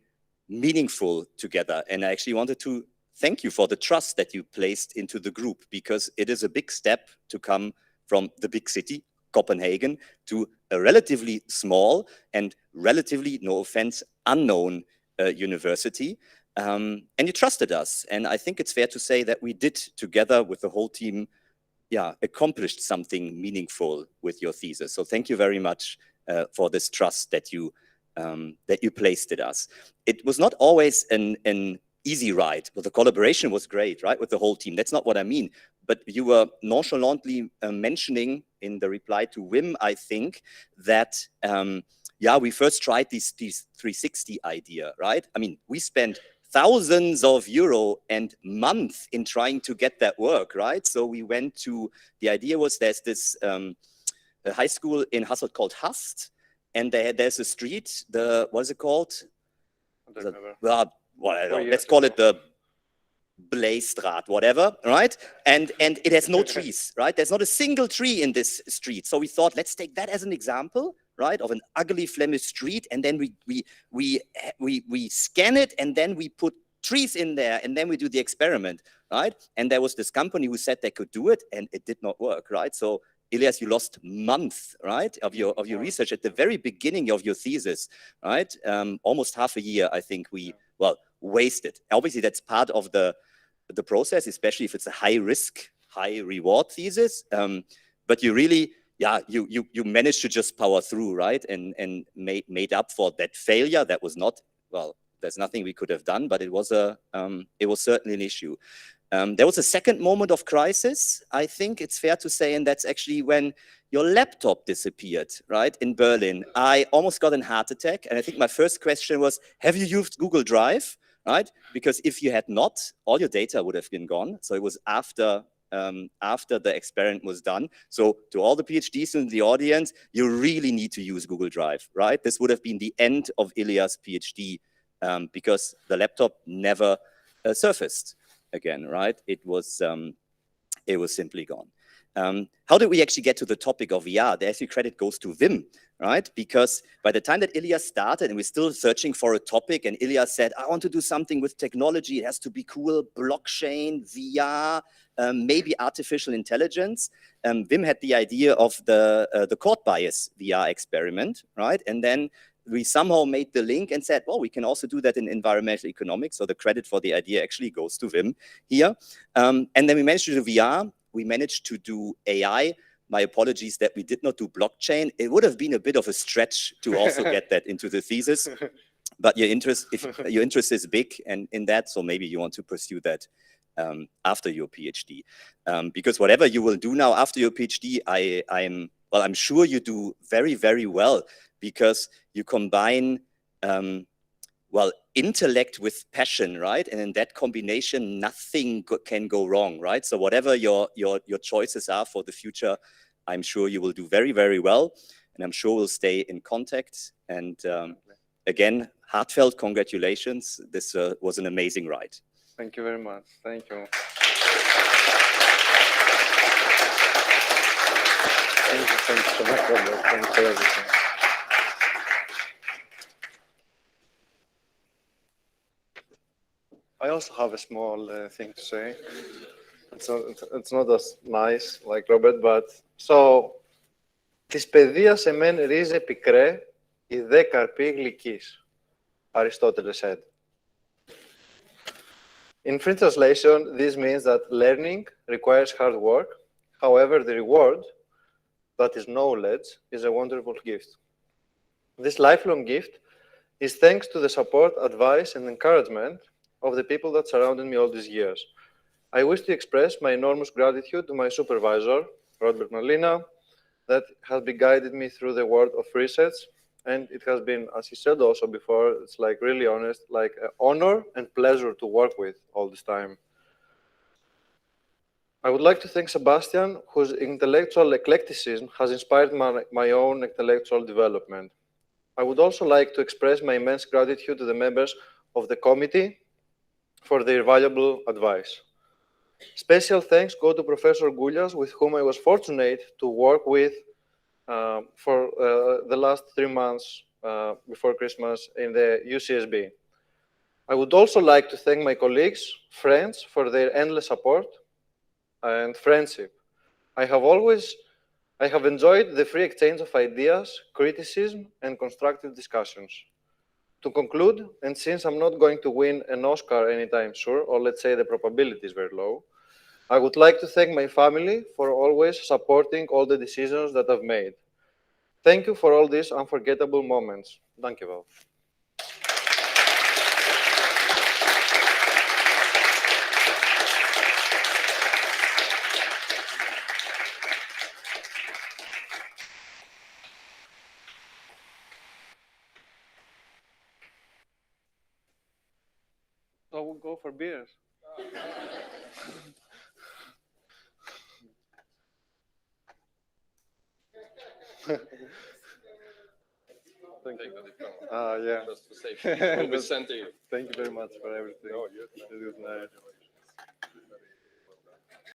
meaningful together. And I actually wanted to thank you for the trust that you placed into the group, because it is a big step to come from the big city, Copenhagen, to a relatively small and relatively, no offense, unknown university. And you trusted us. And I think it's fair to say that we did, together with the whole team, accomplished something meaningful with your thesis. So thank you very much for this trust that you placed in us. It was not always an easy ride, but the collaboration was great, right, with the whole team. That's not what I mean. But you were nonchalantly mentioning in the reply to Wim, I think, that, we first tried this 360 idea, right? I mean, we spent thousands of euro and months in trying to get that work, right? So we went to, the idea was there's this a high school in Hasselt called Hast, and there's a street, what is it called? Let's call it the Blaestraat, whatever, right? And it has no trees, right? There's not a single tree in this street. So we thought, let's take that as an example, right, of an ugly Flemish street, and then we scan it, and then we put trees in there, and then we do the experiment, right? And there was this company who said they could do it, and it did not work, right? So Ilias, you lost months, right, of your research at the very beginning of your thesis, right? Almost half a year, I think we wasted. Obviously, that's part of the process, especially if it's a high risk, high reward thesis. But you really, you managed to just power through, right, and made up for that failure. That was not, well, there's nothing we could have done, but it was certainly an issue. There was a second moment of crisis, I think it's fair to say, and that's actually when your laptop disappeared, right, in Berlin. I almost got a heart attack, and I think my first question was, have you used Google Drive, right? Because if you had not, all your data would have been gone. So it was after after the experiment was done. So to all the PhD students in the audience, you really need to use Google Drive, right? This would have been the end of Ilias' PhD because the laptop never surfaced again, right? It was simply gone. How did we actually get to the topic of VR? The SU credit goes to Wim, right? Because by the time that Ilias started and we're still searching for a topic and Ilias said, I want to do something with technology, it has to be cool, blockchain, VR, maybe artificial intelligence. Wim had the idea of the court bias VR experiment, right? And then we somehow made the link and said, well, we can also do that in environmental economics. So the credit for the idea actually goes to Wim here. And then we managed to do VR. We managed to do AI. My apologies that we did not do blockchain. It would have been a bit of a stretch to also get that into the thesis. But your interest, if your interest is big and in that, so maybe you want to pursue that after your PhD. Because whatever you will do now after your PhD, I'm sure you do very, very well because you combine intellect with passion, right? And in that combination, nothing can go wrong, right? So whatever your choices are for the future, I'm sure you will do very, very well. And I'm sure we'll stay in contact. And again, heartfelt congratulations. This was an amazing ride. Thank you very much. Thank you. Thank you so much, Robert. Thank you for everything. I also have a small thing to say. It's not as nice like Robert, but so της παιδείας εμέν ρίζε πικρέ, η δε καρπή γλυκής, Aristotle said. In free translation, this means that learning requires hard work. However, the reward, that is knowledge, is a wonderful gift. This lifelong gift is thanks to the support, advice, and encouragement of the people that surrounded me all these years. I wish to express my enormous gratitude to my supervisor, Robert Malina, that has been guided me through the world of research. And it has been, as he said also before, it's like really honest, like an honor and pleasure to work with all this time. I would like to thank Sebastian, whose intellectual eclecticism has inspired my own intellectual development. I would also like to express my immense gratitude to the members of the committee for their valuable advice. Special thanks go to Professor Goulias, with whom I was fortunate to work with for the last 3 months before Christmas in the UCSB. I would also like to thank my colleagues, friends, for their endless support and friendship. I have enjoyed the free exchange of ideas, criticism, and constructive discussions. To conclude, and since I'm not going to win an Oscar anytime soon, or let's say the probability is very low, I would like to thank my family for always supporting all the decisions that I've made. Thank you for all these unforgettable moments. Dank je wel. So we'll go for beers. Thank you. Yeah. Just to say, it will be sent to you. Thank you very much for everything. No, you're It was nice.